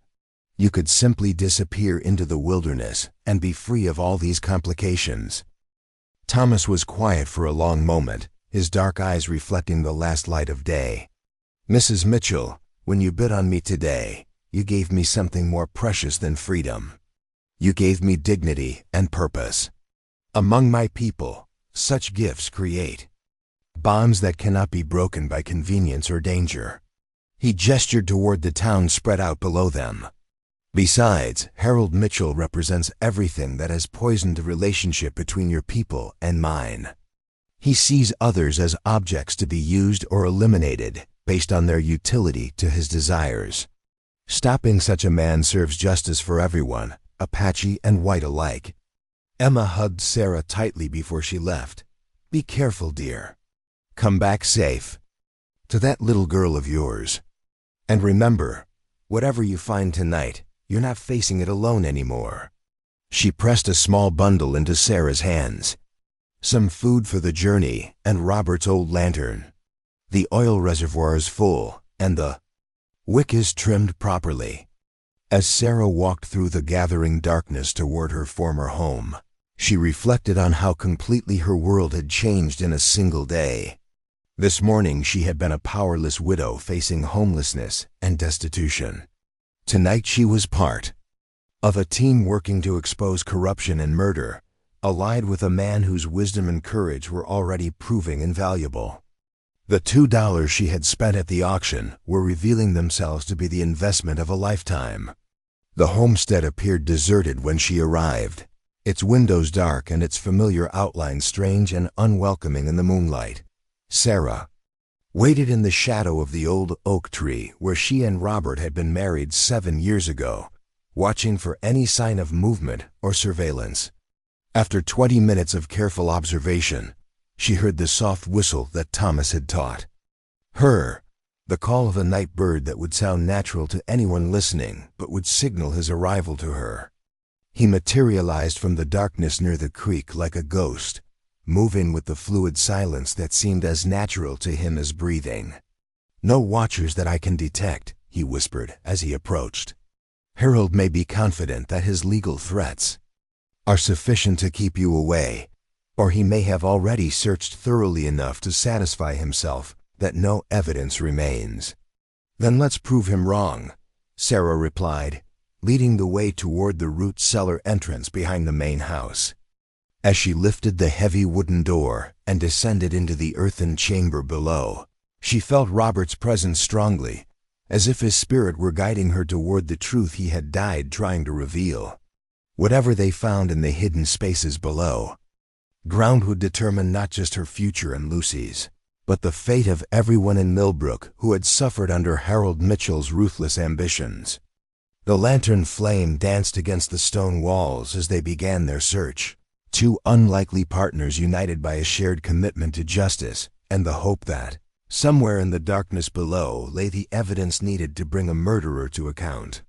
You could simply disappear into the wilderness and be free of all these complications." Thomas was quiet for a long moment, his dark eyes reflecting the last light of day. "Mrs. Mitchell, when you bid on me today, you gave me something more precious than freedom. You gave me dignity and purpose. Among my people, such gifts create bonds that cannot be broken by convenience or danger." He gestured toward the town spread out below them. "Besides, Harold Mitchell represents everything that has poisoned the relationship between your people and mine. He sees others as objects to be used or eliminated based on their utility to his desires. Stopping such a man serves justice for everyone, Apache and white alike." Emma hugged Sarah tightly before she left. "Be careful, dear. Come back safe. To that little girl of yours. And remember, whatever you find tonight, you're not facing it alone anymore." She pressed a small bundle into Sarah's hands. "Some food for the journey and Robert's old lantern. The oil reservoir is full and the wick is trimmed properly." As Sarah walked through the gathering darkness toward her former home, she reflected on how completely her world had changed in a single day. This morning she had been a powerless widow facing homelessness and destitution. Tonight she was part of a team working to expose corruption and murder, allied with a man whose wisdom and courage were already proving invaluable. The $2 she had spent at the auction were revealing themselves to be the investment of a lifetime. The homestead appeared deserted when she arrived, its windows dark and its familiar outlines strange and unwelcoming in the moonlight. Sarah waited in the shadow of the old oak tree where she and Robert had been married 7 years ago, watching for any sign of movement or surveillance. After 20 minutes of careful observation, she heard the soft whistle that Thomas had taught her, the call of a night bird that would sound natural to anyone listening but would signal his arrival to her. He materialized from the darkness near the creek like a ghost, moving with the fluid silence that seemed as natural to him as breathing. "No watchers that I can detect," he whispered as he approached. "Harold may be confident that his legal threats are sufficient to keep you away, or he may have already searched thoroughly enough to satisfy himself that no evidence remains." "Then let's prove him wrong," Sarah replied, leading the way toward the root cellar entrance behind the main house. As she lifted the heavy wooden door and descended into the earthen chamber below, she felt Robert's presence strongly, as if his spirit were guiding her toward the truth he had died trying to reveal. Whatever they found in the hidden spaces below, ground would determine not just her future and Lucy's, but the fate of everyone in Millbrook who had suffered under Harold Mitchell's ruthless ambitions. The lantern flame danced against the stone walls as they began their search. Two unlikely partners united by a shared commitment to justice and the hope that, somewhere in the darkness below, lay the evidence needed to bring a murderer to account.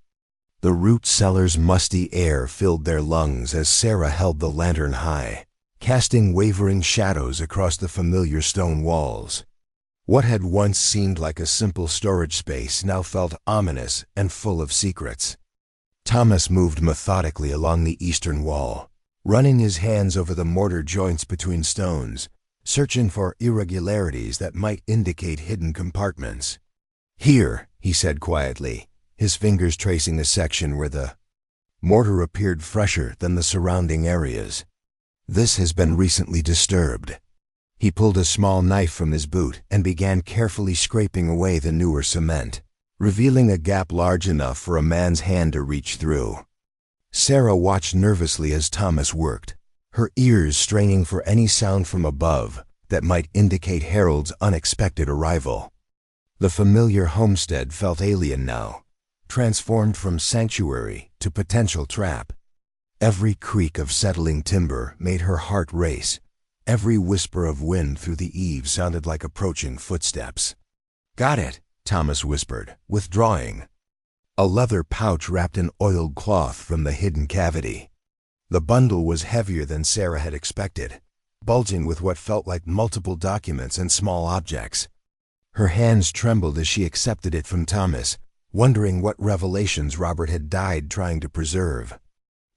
The root cellar's musty air filled their lungs as Sarah held the lantern high, casting wavering shadows across the familiar stone walls. What had once seemed like a simple storage space now felt ominous and full of secrets. Thomas moved methodically along the eastern wall, running his hands over the mortar joints between stones, searching for irregularities that might indicate hidden compartments. "Here," he said quietly, his fingers tracing a section where the mortar appeared fresher than the surrounding areas. "This has been recently disturbed." He pulled a small knife from his boot and began carefully scraping away the newer cement, revealing a gap large enough for a man's hand to reach through. Sarah watched nervously as Thomas worked, her ears straining for any sound from above that might indicate Harold's unexpected arrival. The familiar homestead felt alien now, transformed from sanctuary to potential trap. Every creak of settling timber made her heart race. Every whisper of wind through the eaves sounded like approaching footsteps. Got it, Thomas whispered, withdrawing. A leather pouch wrapped in oiled cloth from the hidden cavity. The bundle was heavier than Sarah had expected, bulging with what felt like multiple documents and small objects. Her hands trembled as she accepted it from Thomas, wondering what revelations Robert had died trying to preserve.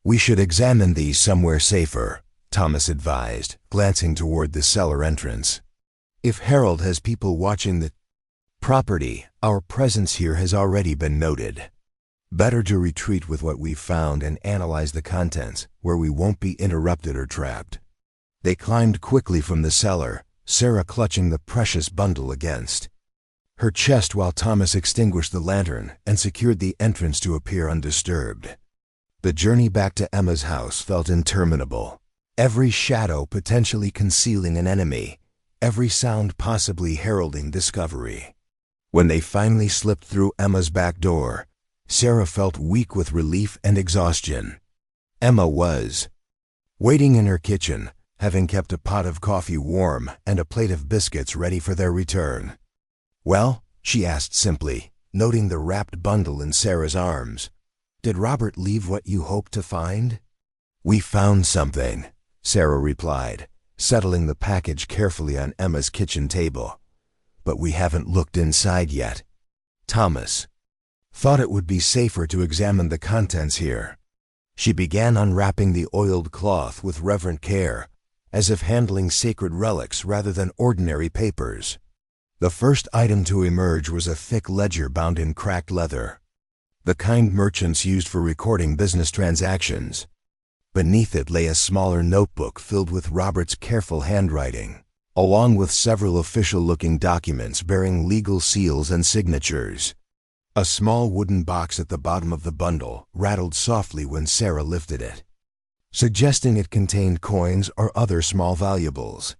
"We should examine these somewhere safer," Thomas advised, glancing toward the cellar entrance. "If Harold has people watching the property, our presence here has already been noted. Better to retreat with what we've found and analyze the contents, where we won't be interrupted or trapped." They climbed quickly from the cellar, Sarah clutching the precious bundle against her chest while Thomas extinguished the lantern and secured the entrance to appear undisturbed. The journey back to Emma's house felt interminable. Every shadow potentially concealing an enemy, every sound possibly heralding discovery. When they finally slipped through Emma's back door, Sarah felt weak with relief and exhaustion. Emma was waiting in her kitchen, having kept a pot of coffee warm and a plate of biscuits ready for their return. "Well?" she asked simply, noting the wrapped bundle in Sarah's arms. "Did Robert leave what you hoped to find?" "We found something," Sarah replied, settling the package carefully on Emma's kitchen table. "But we haven't looked inside yet." Thomas thought it would be safer to examine the contents here. She began unwrapping the oiled cloth with reverent care, as if handling sacred relics rather than ordinary papers. The first item to emerge was a thick ledger bound in cracked leather, the kind merchants used for recording business transactions. Beneath it lay a smaller notebook filled with Robert's careful handwriting, along with several official-looking documents bearing legal seals and signatures. A small wooden box at the bottom of the bundle rattled softly when Sarah lifted it, suggesting it contained coins or other small valuables.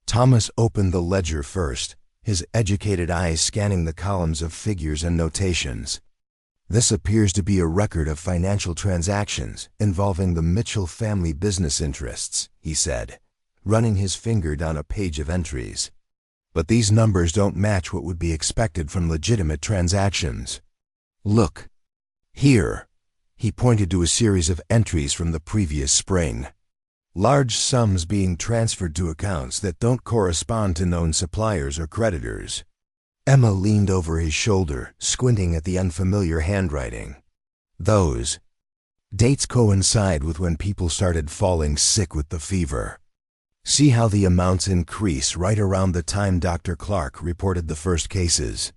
Thomas opened the ledger first, his educated eyes scanning the columns of figures and notations. "This appears to be a record of financial transactions involving the Mitchell family business interests," he said, running his finger down a page of entries. "But these numbers don't match what would be expected from legitimate transactions. Look. Here." He pointed to a series of entries from the previous spring. "Large sums being transferred to accounts that don't correspond to known suppliers or creditors." Emma leaned over his shoulder, squinting at the unfamiliar handwriting. "Those dates coincide with when people started falling sick with the fever. See how the amounts increase right around the time Dr. Clark reported the first cases."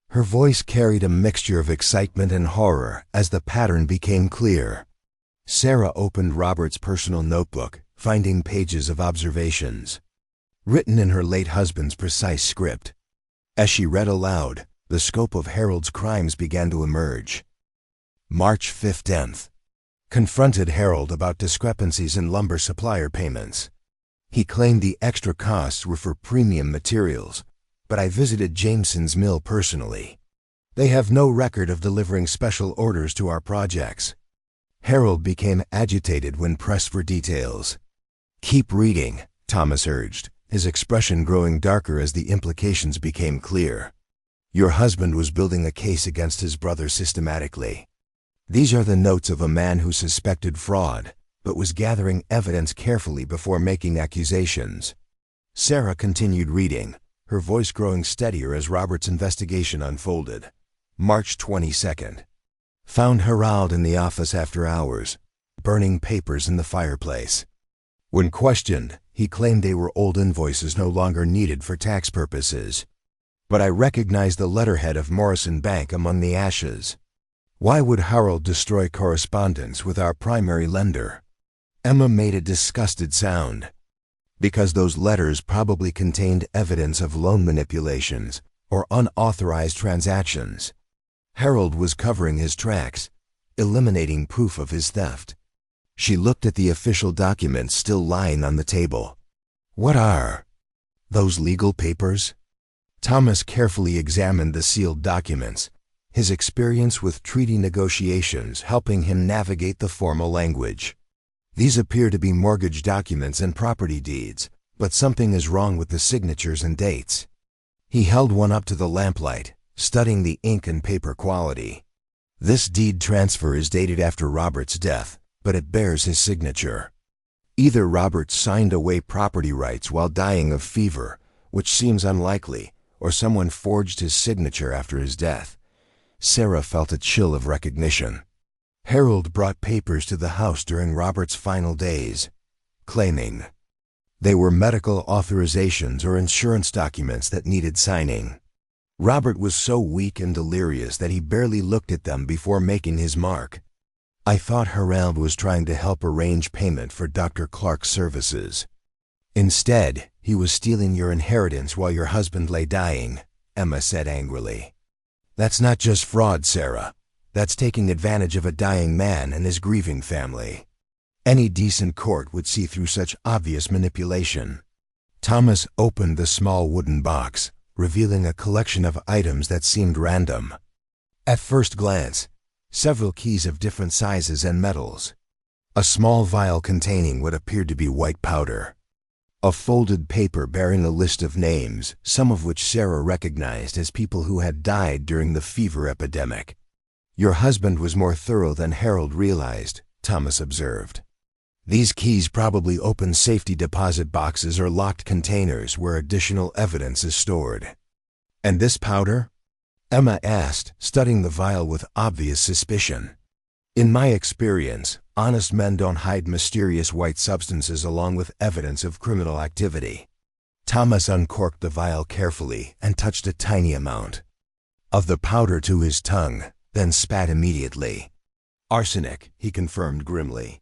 Her voice carried a mixture of excitement and horror as the pattern became clear. Sarah opened Robert's personal notebook, finding pages of observations, written in her late husband's precise script. As she read aloud, the scope of Harold's crimes began to emerge. March 15th. Confronted Harold about discrepancies in lumber supplier payments. He claimed the extra costs were for premium materials, but I visited Jameson's mill personally. They have no record of delivering special orders to our projects. Harold became agitated when pressed for details. "Keep reading," Thomas urged, his expression growing darker as the implications became clear. "Your husband was building a case against his brother systematically. These are the notes of a man who suspected fraud, but was gathering evidence carefully before making accusations." Sarah continued reading, her voice growing steadier as Robert's investigation unfolded. March 22nd. Found Harold in the office after hours, burning papers in the fireplace. When questioned, he claimed they were old invoices no longer needed for tax purposes. "But I recognized the letterhead of Morrison Bank among the ashes. Why would Harold destroy correspondence with our primary lender?" Emma made a disgusted sound. "Because those letters probably contained evidence of loan manipulations or unauthorized transactions. Harold was covering his tracks, eliminating proof of his theft." She looked at the official documents still lying on the table. "What are those legal papers?" Thomas carefully examined the sealed documents, his experience with treaty negotiations helping him navigate the formal language. "These appear to be mortgage documents and property deeds, but something is wrong with the signatures and dates." He held one up to the lamplight, studying the ink and paper quality. This deed transfer is dated after Robert's death, but it bears his signature. Either Robert signed away property rights while dying of fever, which seems unlikely, or someone forged his signature after his death. Sarah felt a chill of recognition. Harold brought papers to the house during Robert's final days, claiming they were medical authorizations or insurance documents that needed signing. Robert was so weak and delirious that he barely looked at them before making his mark. I thought Harold was trying to help arrange payment for Dr. Clark's services. Instead, he was stealing your inheritance while your husband lay dying, Emma said angrily. That's not just fraud, Sarah. That's taking advantage of a dying man and his grieving family. Any decent court would see through such obvious manipulation. Thomas opened the small wooden box, revealing a collection of items that seemed random. At first glance, several keys of different sizes and metals. A small vial containing what appeared to be white powder. A folded paper bearing a list of names, some of which Sarah recognized as people who had died during the fever epidemic. Your husband was more thorough than Harold realized, Thomas observed. These keys probably open safety deposit boxes or locked containers where additional evidence is stored. And this powder? Emma asked, studying the vial with obvious suspicion. In my experience, honest men don't hide mysterious white substances along with evidence of criminal activity. Thomas uncorked the vial carefully and touched a tiny amount of the powder to his tongue, then spat immediately. Arsenic, he confirmed grimly.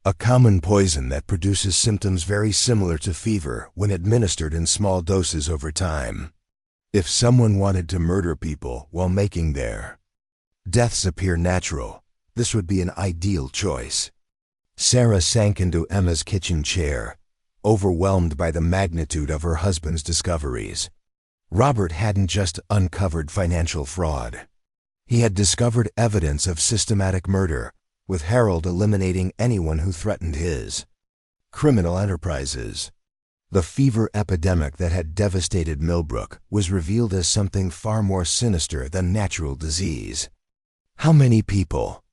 A common poison that produces symptoms very similar to fever when administered in small doses over time. If someone wanted to murder people while making their deaths appear natural, this would be an ideal choice. Sarah sank into Emma's kitchen chair, overwhelmed by the magnitude of her husband's discoveries. Robert hadn't just uncovered financial fraud. He had discovered evidence of systematic murder, with Harold eliminating anyone who threatened his criminal enterprises. The fever epidemic that had devastated Millbrook was revealed as something far more sinister than natural disease. How many people?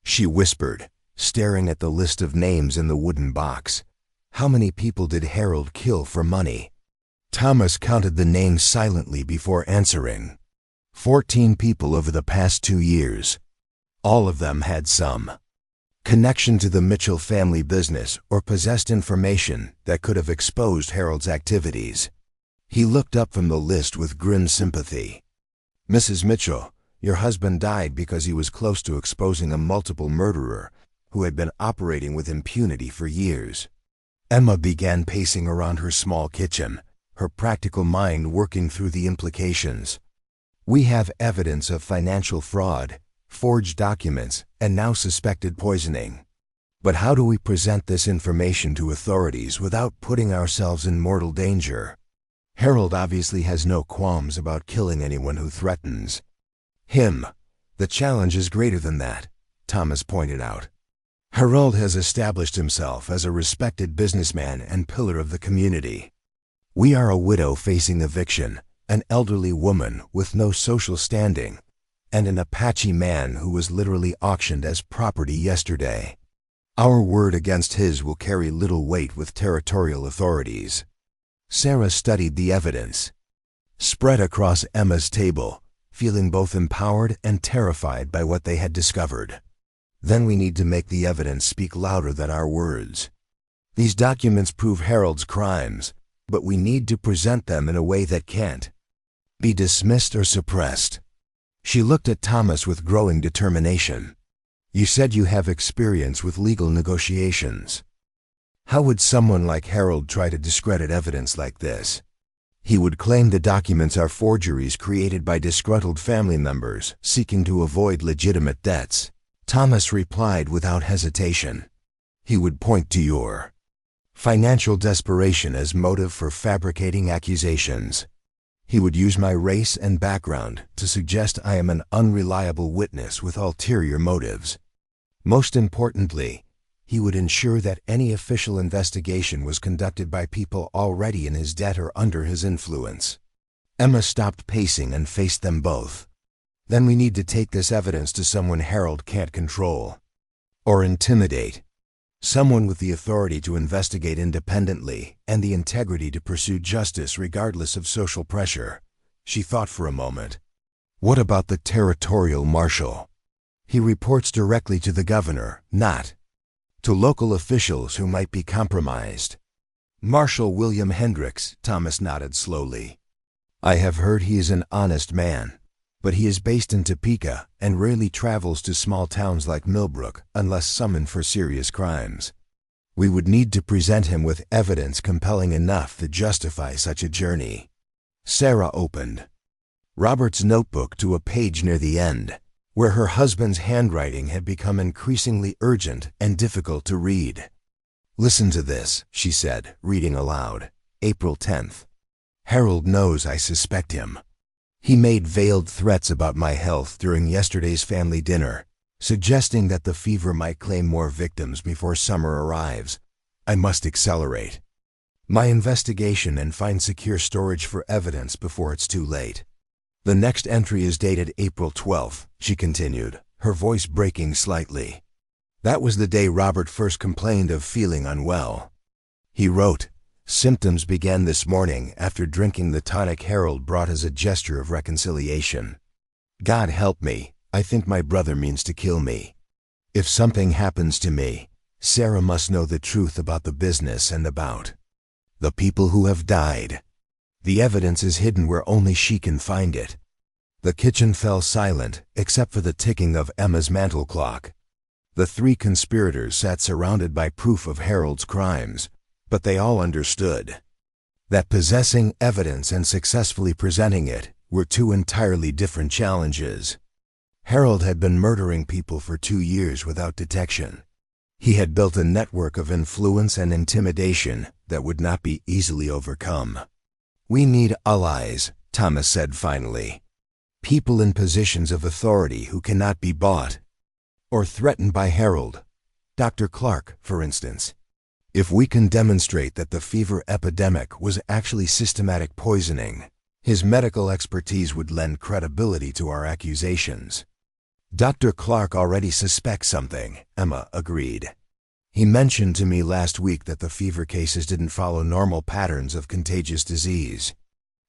She whispered, staring at the list of names in the wooden box. How many people did Harold kill for money? Thomas counted the names silently before answering. 14 people over the past 2 years. All of them had some connection to the Mitchell family business or possessed information that could have exposed Harold's activities. He looked up from the list with grim sympathy. Mrs. Mitchell, your husband died because he was close to exposing a multiple murderer who had been operating with impunity for years. Emma began pacing around her small kitchen, her practical mind working through the implications. We have evidence of financial fraud, forged documents, and now suspected poisoning. But how do we present this information to authorities without putting ourselves in mortal danger? Harold obviously has no qualms about killing anyone who threatens him. The challenge is greater than that, Thomas pointed out. Harold has established himself as a respected businessman and pillar of the community. We are a widow facing eviction, an elderly woman with no social standing, and an Apache man who was literally auctioned as property yesterday. Our word against his will carry little weight with territorial authorities. Sarah studied the evidence, spread across Emma's table, feeling both empowered and terrified by what they had discovered. Then we need to make the evidence speak louder than our words. These documents prove Harold's crimes, but we need to present them in a way that can't be dismissed or suppressed. She looked at Thomas with growing determination. You said you have experience with legal negotiations. How would someone like Harold try to discredit evidence like this? He would claim the documents are forgeries created by disgruntled family members seeking to avoid legitimate debts. Thomas replied without hesitation. He would point to your financial desperation as motive for fabricating accusations. He would use my race and background to suggest I am an unreliable witness with ulterior motives. Most importantly, he would ensure that any official investigation was conducted by people already in his debt or under his influence. Emma stopped pacing and faced them both. Then we need to take this evidence to someone Harold can't control or intimidate. Someone with the authority to investigate independently and the integrity to pursue justice regardless of social pressure. She thought for a moment. What about the territorial marshal? He reports directly to the governor, not to local officials who might be compromised. Marshal William Hendricks, Thomas nodded slowly. I have heard he is an honest man, but he is based in Topeka and rarely travels to small towns like Millbrook unless summoned for serious crimes. We would need to present him with evidence compelling enough to justify such a journey. Sarah opened Robert's notebook to a page near the end, where her husband's handwriting had become increasingly urgent and difficult to read. Listen to this, she said, reading aloud. April 10th. Harold knows I suspect him. He made veiled threats about my health during yesterday's family dinner, suggesting that the fever might claim more victims before summer arrives. I must accelerate my investigation and find secure storage for evidence before it's too late. The next entry is dated April 12th, she continued, her voice breaking slightly. That was the day Robert first complained of feeling unwell. He wrote, symptoms began this morning after drinking the tonic Harold brought as a gesture of reconciliation. God help me, I think my brother means to kill me. If something happens to me, Sarah must know the truth about the business and about the people who have died. The evidence is hidden where only she can find it. The kitchen fell silent, except for the ticking of Emma's mantel clock. The three conspirators sat surrounded by proof of Harold's crimes, but they all understood that possessing evidence and successfully presenting it were two entirely different challenges. Harold had been murdering people for 2 years without detection. He had built a network of influence and intimidation that would not be easily overcome. We need allies, Thomas said finally. People in positions of authority who cannot be bought or threatened by Harold. Dr. Clark, for instance. If we can demonstrate that the fever epidemic was actually systematic poisoning, his medical expertise would lend credibility to our accusations. Dr. Clark already suspects something, Emma agreed. He mentioned to me last week that the fever cases didn't follow normal patterns of contagious disease.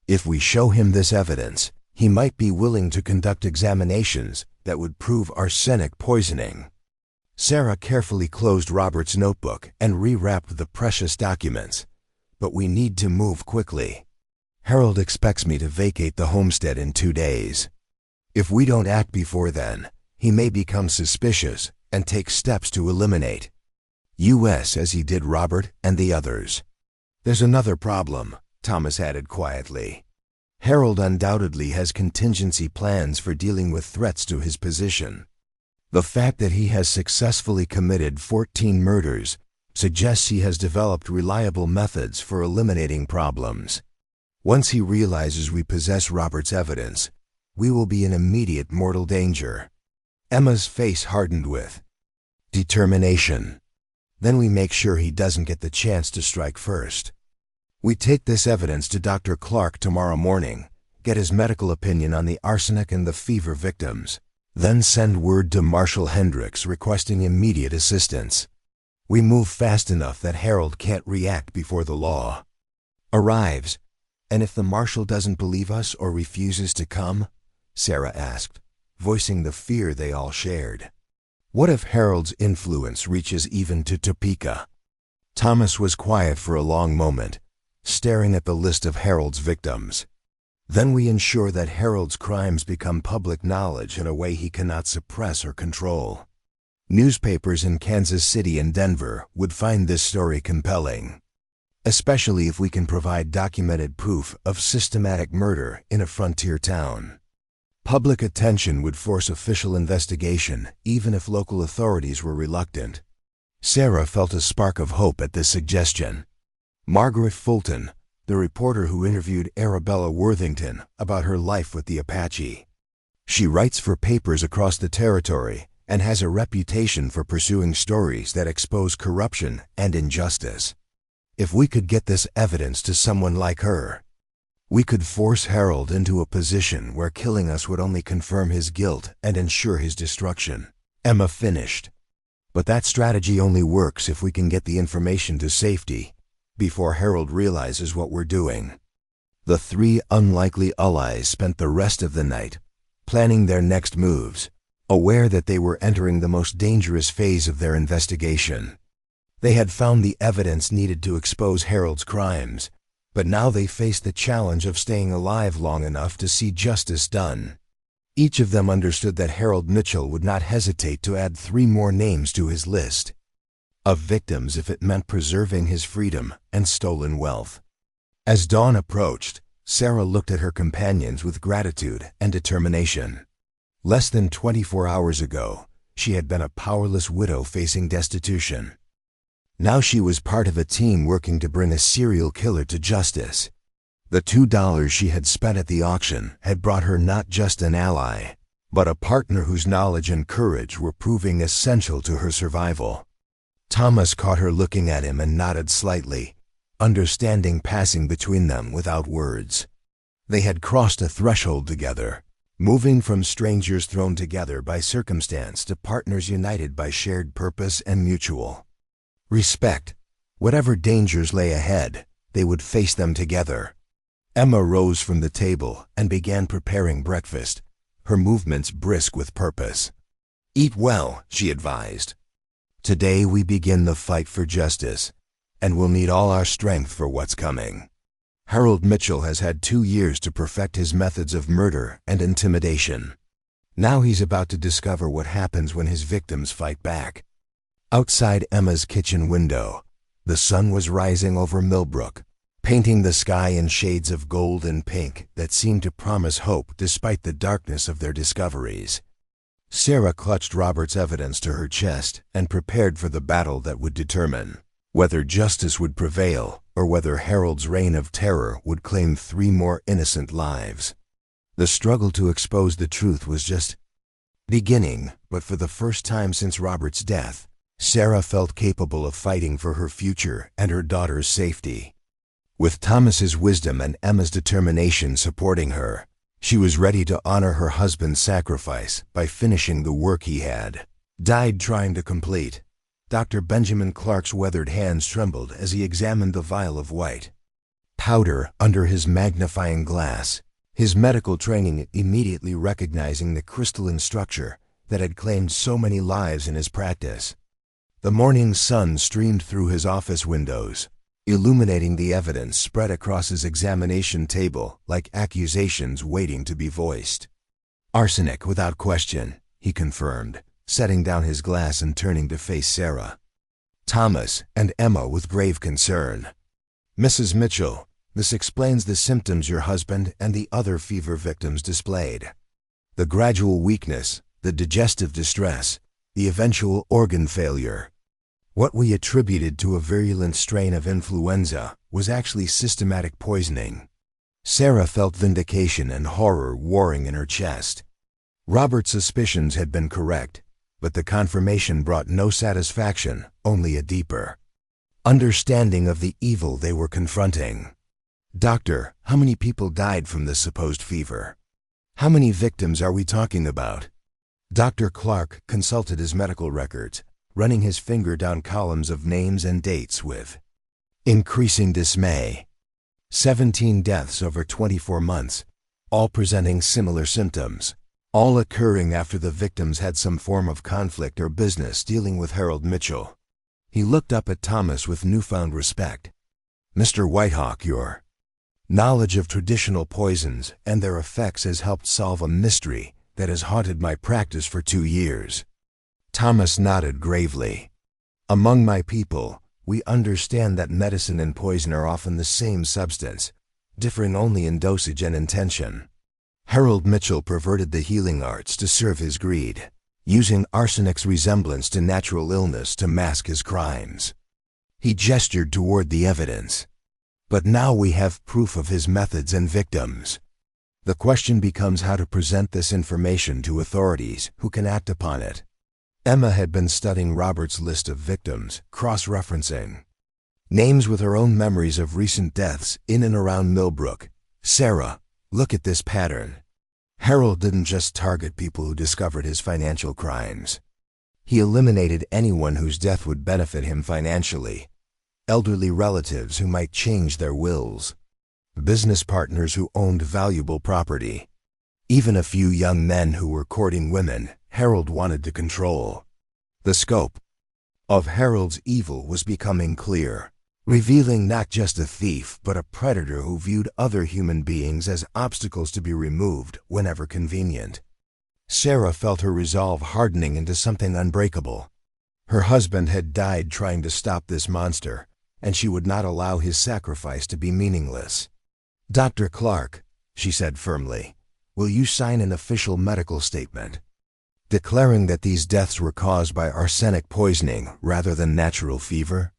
If we show him this evidence, he might be willing to conduct examinations that would prove arsenic poisoning. Sarah carefully closed Robert's notebook and rewrapped the precious documents. But we need to move quickly. Harold expects me to vacate the homestead in 2 days. If we don't act before then, he may become suspicious and take steps to eliminate us as he did Robert and the others. There's another problem, Thomas added quietly. Harold undoubtedly has contingency plans for dealing with threats to his position. The fact that he has successfully committed 14 murders suggests he has developed reliable methods for eliminating problems. Once he realizes we possess Robert's evidence, we will be in immediate mortal danger. Emma's face hardened with determination. Then we make sure he doesn't get the chance to strike first. We take this evidence to Dr. Clark tomorrow morning, get his medical opinion on the arsenic and the fever victims, then send word to Marshal Hendricks requesting immediate assistance. We move fast enough that Harold can't react before the law arrives. And if the marshal doesn't believe us or refuses to come? Sarah asked, voicing the fear they all shared. What if Harold's influence reaches even to Topeka? Thomas was quiet for a long moment, staring at the list of Harold's victims. Then we ensure that Harold's crimes become public knowledge in a way he cannot suppress or control. Newspapers in Kansas City and Denver would find this story compelling, especially if we can provide documented proof of systematic murder in a frontier town. Public attention would force official investigation, even if local authorities were reluctant. Sarah felt a spark of hope at this suggestion. Margaret Fulton, the reporter who interviewed Arabella Worthington about her life with the Apache. She writes for papers across the territory and has a reputation for pursuing stories that expose corruption and injustice. If we could get this evidence to someone like her, We could force Harold into a position where killing us would only confirm his guilt and ensure his destruction. Emma finished. But that strategy only works if we can get the information to safety before Harold realizes what we're doing. The three unlikely allies spent the rest of the night planning their next moves, aware that they were entering the most dangerous phase of their investigation. They had found the evidence needed to expose Harold's crimes, but now they faced the challenge of staying alive long enough to see justice done. Each of them understood that Harold Mitchell would not hesitate to add 3 more names to his list of victims if it meant preserving his freedom and stolen wealth. As dawn approached, Sarah looked at her companions with gratitude and determination. Less than 24 hours ago, she had been a powerless widow facing destitution. Now she was part of a team working to bring a serial killer to justice. The $2 she had spent at the auction had brought her not just an ally, but a partner whose knowledge and courage were proving essential to her survival. Thomas caught her looking at him and nodded slightly, understanding passing between them without words. They had crossed a threshold together, moving from strangers thrown together by circumstance to partners united by shared purpose and mutual respect. Whatever dangers lay ahead, they would face them together. Emma rose from the table and began preparing breakfast, her movements brisk with purpose. "Eat well," she advised. "Today we begin the fight for justice, and we'll need all our strength for what's coming." Harold Mitchell has had 2 years to perfect his methods of murder and intimidation. Now he's about to discover what happens when his victims fight back. Outside Emma's kitchen window, the sun was rising over Millbrook, painting the sky in shades of gold and pink that seemed to promise hope despite the darkness of their discoveries. Sarah clutched Robert's evidence to her chest and prepared for the battle that would determine whether justice would prevail or whether Harold's reign of terror would claim 3 more innocent lives. The struggle to expose the truth was just beginning, but for the first time since Robert's death, Sarah felt capable of fighting for her future and her daughter's safety. With Thomas's wisdom and Emma's determination supporting her, she was ready to honor her husband's sacrifice by finishing the work he had died trying to complete. Dr. Benjamin Clark's weathered hands trembled as he examined the vial of white powder under his magnifying glass, his medical training immediately recognizing the crystalline structure that had claimed so many lives in his practice. The morning sun streamed through his office windows, illuminating the evidence spread across his examination table like accusations waiting to be voiced. "Arsenic without question," he confirmed, setting down his glass and turning to face Sarah, Thomas, and Emma with grave concern. "Mrs. Mitchell, this explains the symptoms your husband and the other fever victims displayed. The gradual weakness, the digestive distress, the eventual organ failure. What we attributed to a virulent strain of influenza was actually systematic poisoning." Sarah felt vindication and horror warring in her chest. Robert's suspicions had been correct, but the confirmation brought no satisfaction, only a deeper understanding of the evil they were confronting. "Doctor, how many people died from this supposed fever? How many victims are we talking about?" Dr. Clark consulted his medical records, running his finger down columns of names and dates with increasing dismay. 17 deaths over 24 months, all presenting similar symptoms, all occurring after the victims had some form of conflict or business dealing with Harold Mitchell. He looked up at Thomas with newfound respect. "Mr. Whitehawk, your knowledge of traditional poisons and their effects has helped solve a mystery that has haunted my practice for 2 years. Thomas nodded gravely. "Among my people, we understand that medicine and poison are often the same substance, differing only in dosage and intention. Harold Mitchell perverted the healing arts to serve his greed, using arsenic's resemblance to natural illness to mask his crimes." He gestured toward the evidence. "But now we have proof of his methods and victims. The question becomes how to present this information to authorities who can act upon it." Emma had been studying Robert's list of victims, cross-referencing names with her own memories of recent deaths in and around Millbrook, "Sarah, look at this pattern." Harold didn't just target people who discovered his financial crimes. He eliminated anyone whose death would benefit him financially. Elderly relatives who might change their wills. Business partners who owned valuable property. Even a few young men who were courting women Harold wanted to control. The scope of Harold's evil was becoming clear, revealing not just a thief but a predator who viewed other human beings as obstacles to be removed whenever convenient. Sarah felt her resolve hardening into something unbreakable. Her husband had died trying to stop this monster, and she would not allow his sacrifice to be meaningless. "Dr. Clark," she said firmly, "will you sign an official medical statement declaring that these deaths were caused by arsenic poisoning rather than natural fever?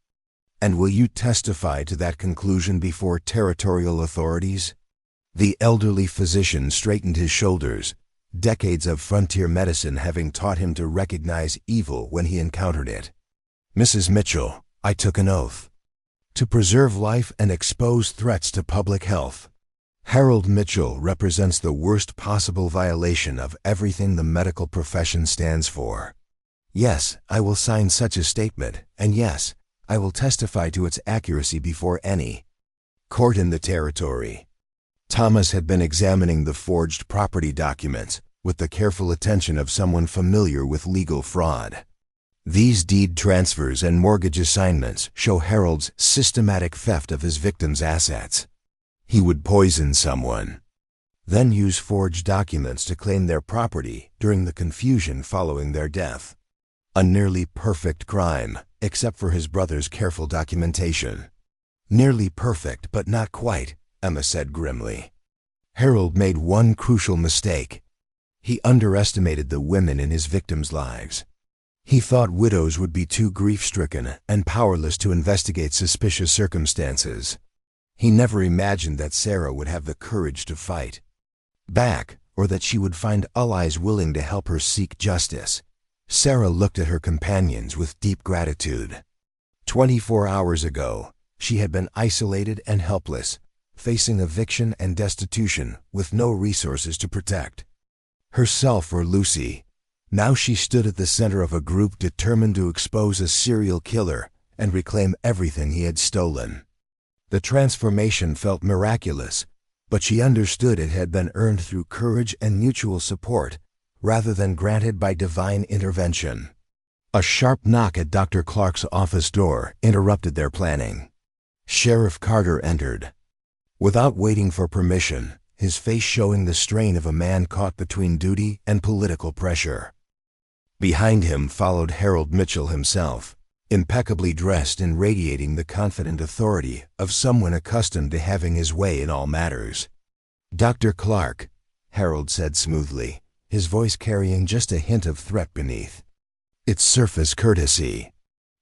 And will you testify to that conclusion before territorial authorities?" The elderly physician straightened his shoulders, decades of frontier medicine having taught him to recognize evil when he encountered it. "Mrs. Mitchell, I took an oath to preserve life and expose threats to public health." Harold Mitchell represents the worst possible violation of everything the medical profession stands for. "Yes, I will sign such a statement, and yes, I will testify to its accuracy before any court in the territory." Thomas had been examining the forged property documents with the careful attention of someone familiar with legal fraud. These deed transfers and mortgage assignments show Harold's systematic theft of his victims' assets. He would poison someone, then use forged documents to claim their property during the confusion following their death. A nearly perfect crime, except for his brother's careful documentation. "Nearly perfect, but not quite," Emma said grimly. Harold made one crucial mistake. He underestimated the women in his victims' lives. He thought widows would be too grief-stricken and powerless to investigate suspicious circumstances. He never imagined that Sarah would have the courage to fight back, or that she would find allies willing to help her seek justice. Sarah looked at her companions with deep gratitude. 24 hours ago, she had been isolated and helpless, facing eviction and destitution with no resources to protect herself or Lucy. Now she stood at the center of a group determined to expose a serial killer and reclaim everything he had stolen. The transformation felt miraculous, but she understood it had been earned through courage and mutual support, rather than granted by divine intervention. A sharp knock at Dr. Clark's office door interrupted their planning. Sheriff Carter entered. Without waiting for permission, his face showing the strain of a man caught between duty and political pressure. Behind him followed Harold Mitchell himself, impeccably dressed and radiating the confident authority of someone accustomed to having his way in all matters. "Dr. Clark," Harold said smoothly, his voice carrying just a hint of threat beneath its surface courtesy.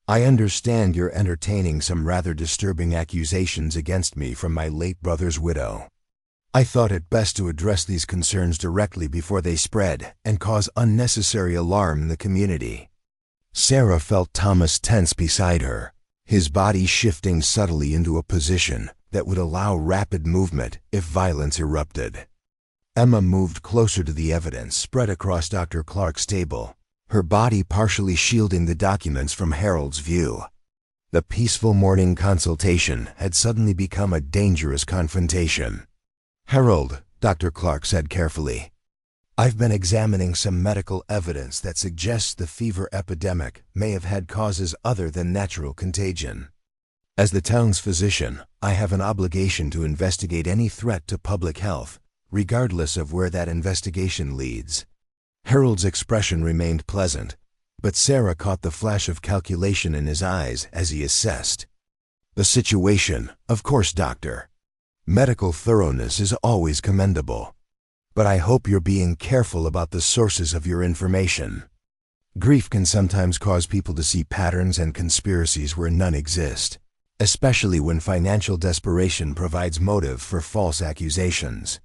"I understand you're entertaining some rather disturbing accusations against me from my late brother's widow. I thought it best to address these concerns directly before they spread and cause unnecessary alarm in the community." Sarah felt Thomas tense beside her, his body shifting subtly into a position that would allow rapid movement if violence erupted. Emma moved closer to the evidence spread across Dr. Clark's table, her body partially shielding the documents from Harold's view. The peaceful morning consultation had suddenly become a dangerous confrontation. "Harold," Dr. Clark said carefully, "I've been examining some medical evidence that suggests the fever epidemic may have had causes other than natural contagion. As the town's physician, I have an obligation to investigate any threat to public health, regardless of where that investigation leads." Harold's expression remained pleasant, but Sarah caught the flash of calculation in his eyes as he assessed the situation. "Of course, doctor. Medical thoroughness is always commendable. But I hope you're being careful about the sources of your information. Grief can sometimes cause people to see patterns and conspiracies where none exist, especially when financial desperation provides motive for false accusations."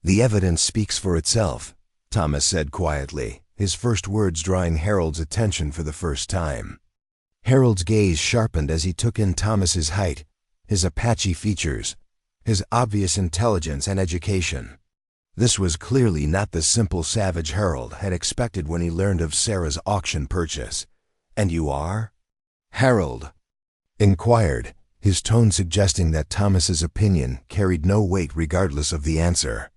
"The evidence speaks for itself," Thomas said quietly, his first words drawing Harold's attention for the first time. Harold's gaze sharpened as he took in Thomas's height, his Apache features, his obvious intelligence and education. This was clearly not the simple savage Harold had expected when he learned of Sarah's auction purchase. "And you are?" Harold inquired, his tone suggesting that Thomas's opinion carried no weight regardless of the answer.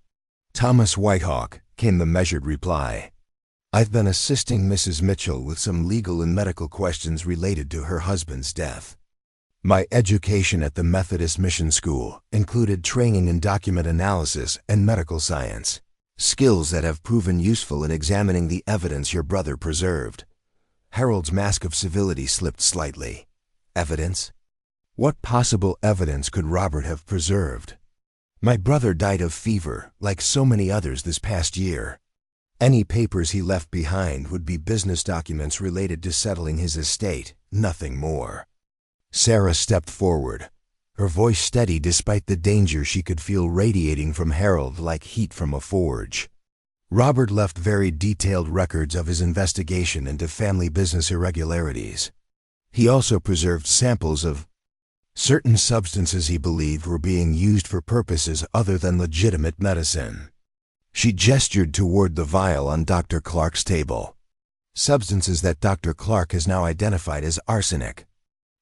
"Thomas Whitehawk," came the measured reply. "I've been assisting Mrs. Mitchell with some legal and medical questions related to her husband's death. My education at the Methodist Mission School included training in document analysis and medical science, skills that have proven useful in examining the evidence your brother preserved." Harold's mask of civility slipped slightly. "Evidence? What possible evidence could Robert have preserved? My brother died of fever, like so many others this past year. Any papers he left behind would be business documents related to settling his estate, nothing more." Sarah stepped forward, her voice steady despite the danger she could feel radiating from Harold like heat from a forge. "Robert left very detailed records of his investigation into family business irregularities. He also preserved samples of certain substances he believed were being used for purposes other than legitimate medicine." She gestured toward the vial on Dr. Clark's table. "Substances that Dr. Clark has now identified as arsenic."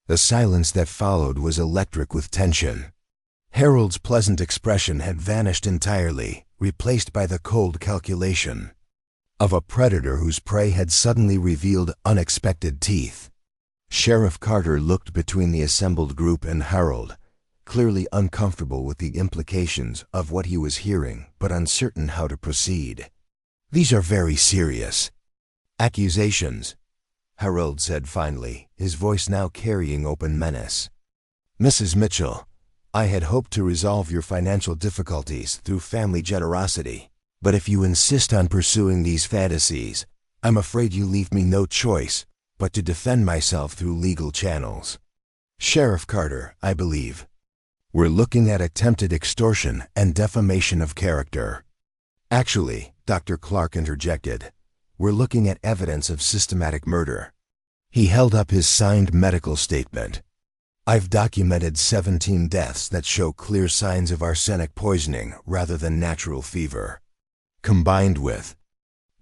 The silence that followed was electric with tension. Harold's pleasant expression had vanished entirely, replaced by the cold calculation of a predator whose prey had suddenly revealed unexpected teeth. Sheriff Carter looked between the assembled group and Harold, clearly uncomfortable with the implications of what he was hearing, but uncertain how to proceed. "These are very serious accusations," Harold said finally, his voice now carrying open menace. "Mrs. Mitchell, I had hoped to resolve your financial difficulties through family generosity, but if you insist on pursuing these fantasies, I'm afraid you leave me no choice but to defend myself through legal channels. Sheriff Carter, I believe we're looking at attempted extortion and defamation of character." "Actually," Dr. Clark interjected, "we're looking at evidence of systematic murder." He held up his signed medical statement. "I've documented 17 deaths that show clear signs of arsenic poisoning rather than natural fever. Combined with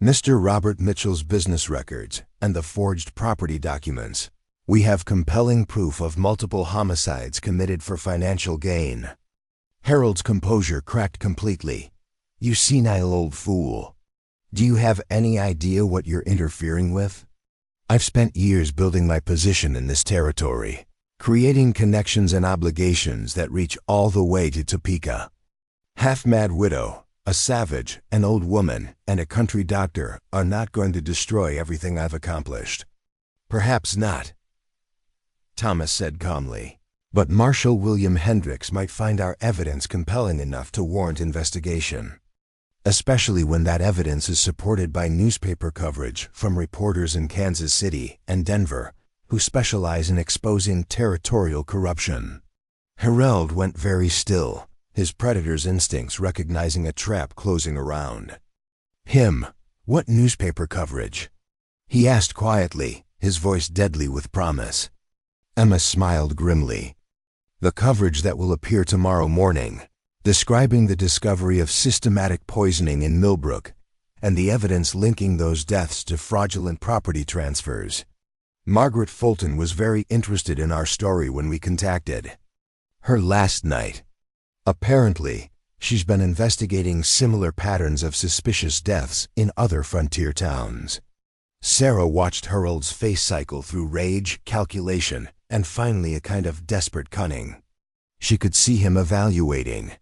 Mr. Robert Mitchell's business records and the forged property documents, we have compelling proof of multiple homicides committed for financial gain." Harold's composure cracked completely. "You senile old fool. Do you have any idea what you're interfering with? I've spent years building my position in this territory, creating connections and obligations that reach all the way to Topeka. Half-mad widow, a savage, an old woman, and a country doctor are not going to destroy everything I've accomplished." "Perhaps not," Thomas said calmly, "but Marshal William Hendricks might find our evidence compelling enough to warrant investigation, especially when that evidence is supported by newspaper coverage from reporters in Kansas City and Denver who specialize in exposing territorial corruption." Harold went very still, his predator's instincts recognizing a trap closing around him. "What newspaper coverage?" he asked quietly, his voice deadly with promise. Emma smiled grimly. "The coverage that will appear tomorrow morning, describing the discovery of systematic poisoning in Millbrook and the evidence linking those deaths to fraudulent property transfers. Margaret Fulton was very interested in our story when we contacted her last night. Apparently, she's been investigating similar patterns of suspicious deaths in other frontier towns." Sarah watched Harold's face cycle through rage, calculation, and finally a kind of desperate cunning. She could see him evaluating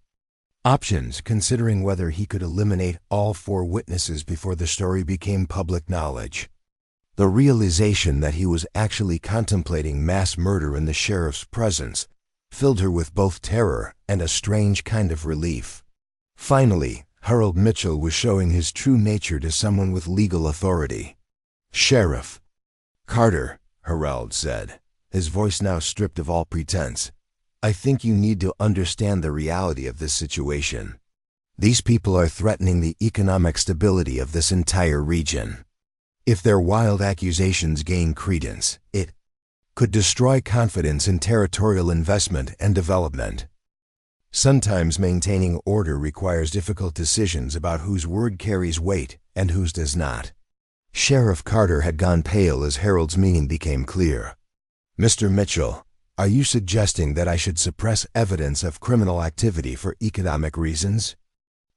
options, considering whether he could eliminate all 4 witnesses before the story became public knowledge. The realization that he was actually contemplating mass murder in the sheriff's presence filled her with both terror and a strange kind of relief. Finally, Harold Mitchell was showing his true nature to someone with legal authority. "Sheriff Carter," Harold said, his voice now stripped of all pretense, "I think you need to understand the reality of this situation. These people are threatening the economic stability of this entire region. If their wild accusations gain credence, it could destroy confidence in territorial investment and development." Sometimes maintaining order requires difficult decisions about whose word carries weight and whose does not. Sheriff Carter had gone pale as Harold's meaning became clear. "Mr. Mitchell, are you suggesting that I should suppress evidence of criminal activity for economic reasons?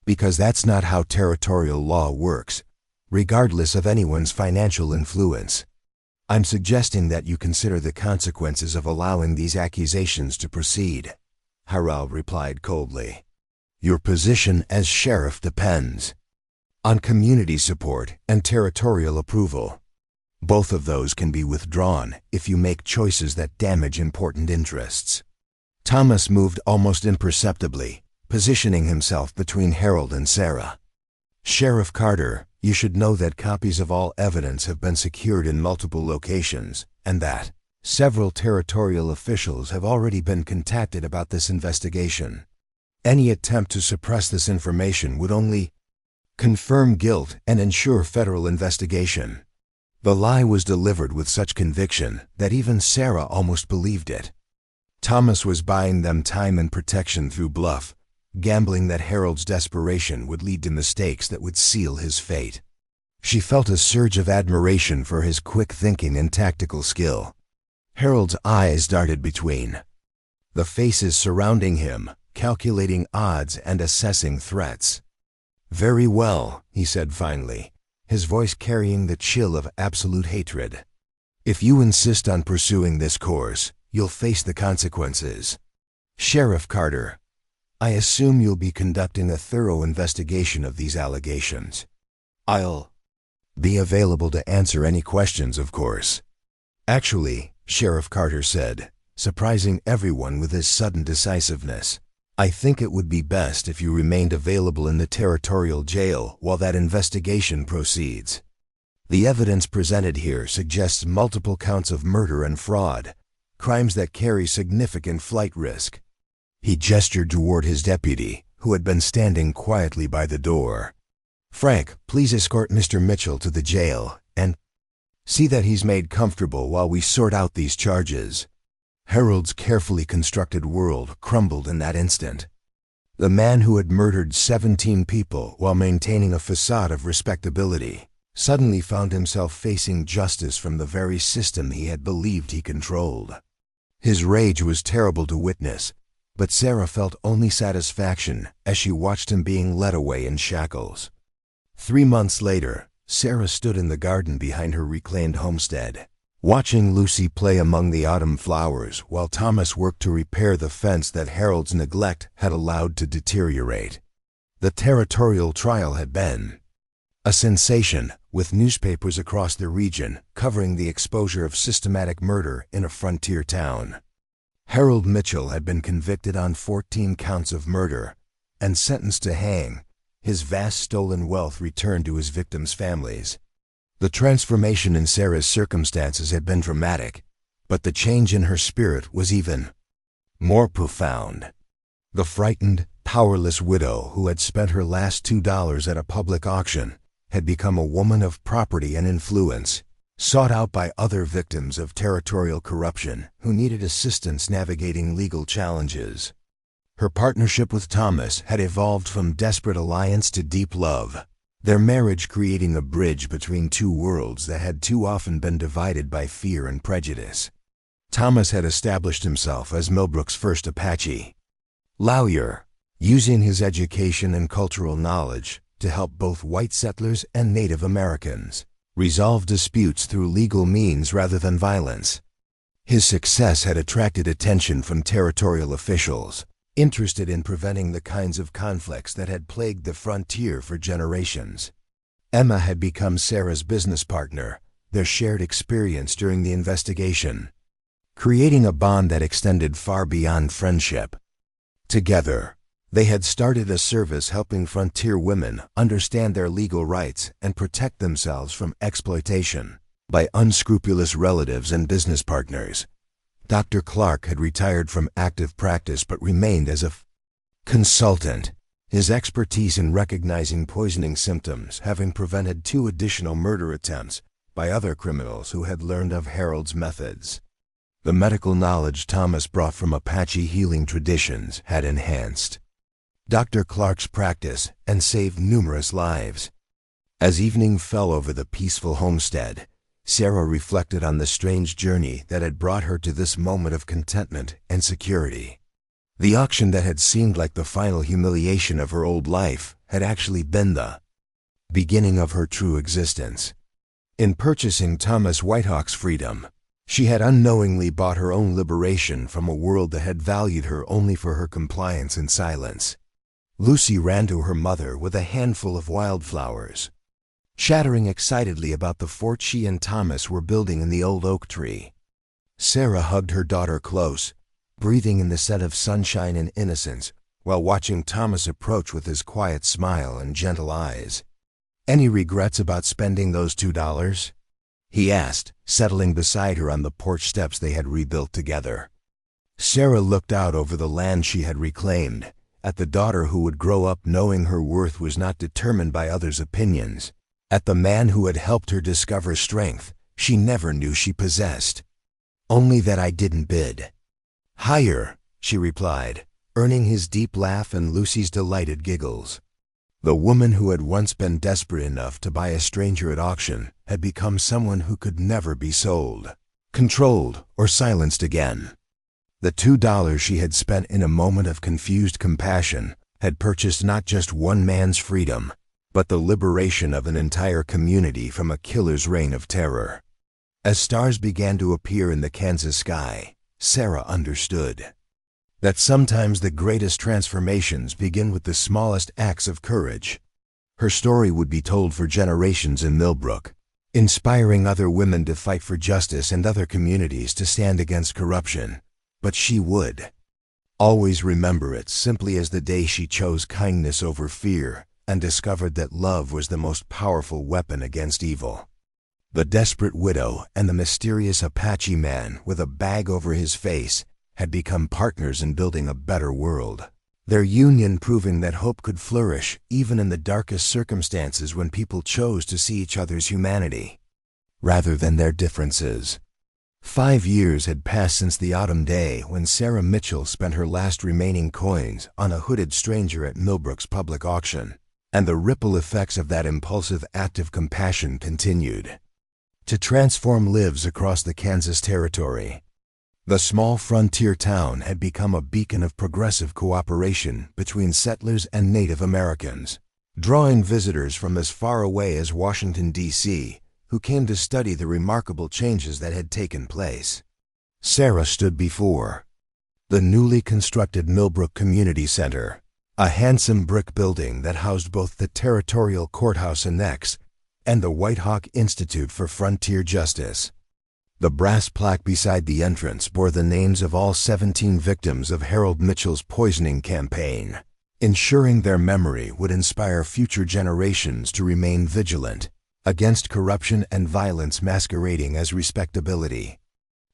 Because that's not how territorial law works, regardless of anyone's financial influence. I'm suggesting that you consider the consequences of allowing these accusations to proceed," Harold replied coldly. "Your position as sheriff depends on community support and territorial approval. Both of those can be withdrawn if you make choices that damage important interests." Thomas moved almost imperceptibly, positioning himself between Harold and Sarah. "Sheriff Carter, you should know that copies of all evidence have been secured in multiple locations, and that several territorial officials have already been contacted about this investigation. Any attempt to suppress this information would only confirm guilt and ensure federal investigation." The lie was delivered with such conviction that even Sarah almost believed it. Thomas was buying them time and protection through bluff, gambling that Harold's desperation would lead to mistakes that would seal his fate. She felt a surge of admiration for his quick thinking and tactical skill. Harold's eyes darted between the faces surrounding him, calculating odds and assessing threats. "Very well," he said finally, his voice carrying the chill of absolute hatred. "If you insist on pursuing this course, you'll face the consequences. Sheriff Carter, I assume you'll be conducting a thorough investigation of these allegations. I'll be available to answer any questions, of course." "Actually," Sheriff Carter said, surprising everyone with his sudden decisiveness, "I think it would be best if you remained available in the territorial jail while that investigation proceeds. The evidence presented here suggests multiple counts of murder and fraud, crimes that carry significant flight risk." He gestured toward his deputy, who had been standing quietly by the door. "Frank, please escort Mr. Mitchell to the jail, and see that he's made comfortable while we sort out these charges." Harold's carefully constructed world crumbled in that instant. The man who had murdered 17 people while maintaining a facade of respectability suddenly found himself facing justice from the very system he had believed he controlled. His rage was terrible to witness, but Sarah felt only satisfaction as she watched him being led away in shackles. 3 months later, Sarah stood in the garden behind her reclaimed homestead, watching Lucy play among the autumn flowers while Thomas worked to repair the fence that Harold's neglect had allowed to deteriorate. The territorial trial had been a sensation, with newspapers across the region covering the exposure of systematic murder in a frontier town. Harold Mitchell had been convicted on 14 counts of murder and sentenced to hang, his vast stolen wealth returned to his victims' families. The transformation in Sarah's circumstances had been dramatic, but the change in her spirit was even more profound. The frightened, powerless widow who had spent her last $2 at a public auction had become a woman of property and influence, sought out by other victims of territorial corruption who needed assistance navigating legal challenges. Her partnership with Thomas had evolved from desperate alliance to deep love, their marriage creating a bridge between two worlds that had too often been divided by fear and prejudice. Thomas had established himself as Millbrook's first Apache lawyer, using his education and cultural knowledge to help both white settlers and Native Americans resolve disputes through legal means rather than violence. His success had attracted attention from territorial officials, interested in preventing the kinds of conflicts that had plagued the frontier for generations. Emma had become Sarah's business partner, their shared experience during the investigation, creating a bond that extended far beyond friendship. Together, they had started a service helping frontier women understand their legal rights and protect themselves from exploitation by unscrupulous relatives and business partners. Dr. Clark had retired from active practice but remained as a consultant, his expertise in recognizing poisoning symptoms having prevented 2 additional murder attempts by other criminals who had learned of Harold's methods. The medical knowledge Thomas brought from Apache healing traditions had enhanced Dr. Clark's practice and saved numerous lives. As evening fell over the peaceful homestead, Sarah reflected on the strange journey that had brought her to this moment of contentment and security. The auction that had seemed like the final humiliation of her old life had actually been the beginning of her true existence. In purchasing Thomas Whitehawk's freedom, she had unknowingly bought her own liberation from a world that had valued her only for her compliance and silence. Lucy ran to her mother with a handful of wildflowers, chattering excitedly about the fort she and Thomas were building in the old oak tree. Sarah hugged her daughter close, breathing in the scent of sunshine and innocence, while watching Thomas approach with his quiet smile and gentle eyes. "Any regrets about spending those $2? He asked, settling beside her on the porch steps they had rebuilt together. Sarah looked out over the land she had reclaimed, at the daughter who would grow up knowing her worth was not determined by others' opinions, at the man who had helped her discover strength she never knew she possessed. "Only that I didn't bid higher," she replied, earning his deep laugh and Lucy's delighted giggles. The woman who had once been desperate enough to buy a stranger at auction had become someone who could never be sold, controlled, or silenced again. The $2 she had spent in a moment of confused compassion had purchased not just one man's freedom, but the liberation of an entire community from a killer's reign of terror. As stars began to appear in the Kansas sky, Sarah understood that sometimes the greatest transformations begin with the smallest acts of courage. Her story would be told for generations in Millbrook, inspiring other women to fight for justice and other communities to stand against corruption. But she would always remember it simply as the day she chose kindness over fear and discovered that love was the most powerful weapon against evil. The desperate widow and the mysterious Apache man with a bag over his face had become partners in building a better world, their union proving that hope could flourish even in the darkest circumstances when people chose to see each other's humanity rather than their differences. 5 years had passed since the autumn day when Sarah Mitchell spent her last remaining coins on a hooded stranger at Millbrook's public auction, and the ripple effects of that impulsive act of compassion continued to transform lives across the Kansas territory. The small frontier town had become a beacon of progressive cooperation between settlers and Native Americans, drawing visitors from as far away as Washington, D.C., who came to study the remarkable changes that had taken place. Sarah stood before the newly constructed Millbrook Community Center, a handsome brick building that housed both the Territorial Courthouse Annex and the Whitehawk Institute for Frontier Justice. The brass plaque beside the entrance bore the names of all 17 victims of Harold Mitchell's poisoning campaign, ensuring their memory would inspire future generations to remain vigilant against corruption and violence masquerading as respectability.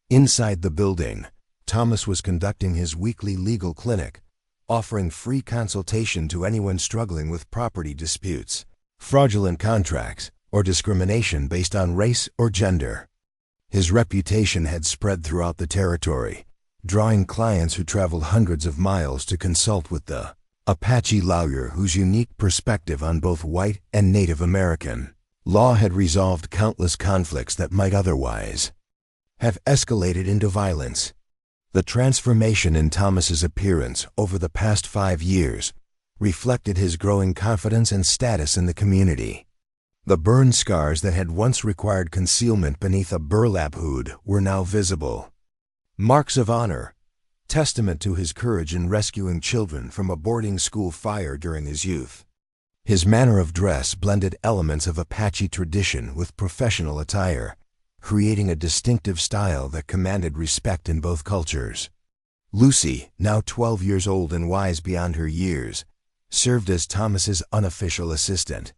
Inside the building, Thomas was conducting his weekly legal clinic, offering free consultation to anyone struggling with property disputes, fraudulent contracts, or discrimination based on race or gender. His reputation had spread throughout the territory, drawing clients who traveled hundreds of miles to consult with the Apache lawyer whose unique perspective on both white and Native American law had resolved countless conflicts that might otherwise have escalated into violence. The transformation in Thomas's appearance over the past 5 years reflected his growing confidence and status in the community. The burn scars that had once required concealment beneath a burlap hood were now visible. Marks of honor, testament to his courage in rescuing children from a boarding school fire during his youth. His manner of dress blended elements of Apache tradition with professional attire, creating a distinctive style that commanded respect in both cultures. Lucy, now 12 years old and wise beyond her years, served as Thomas's unofficial assistant.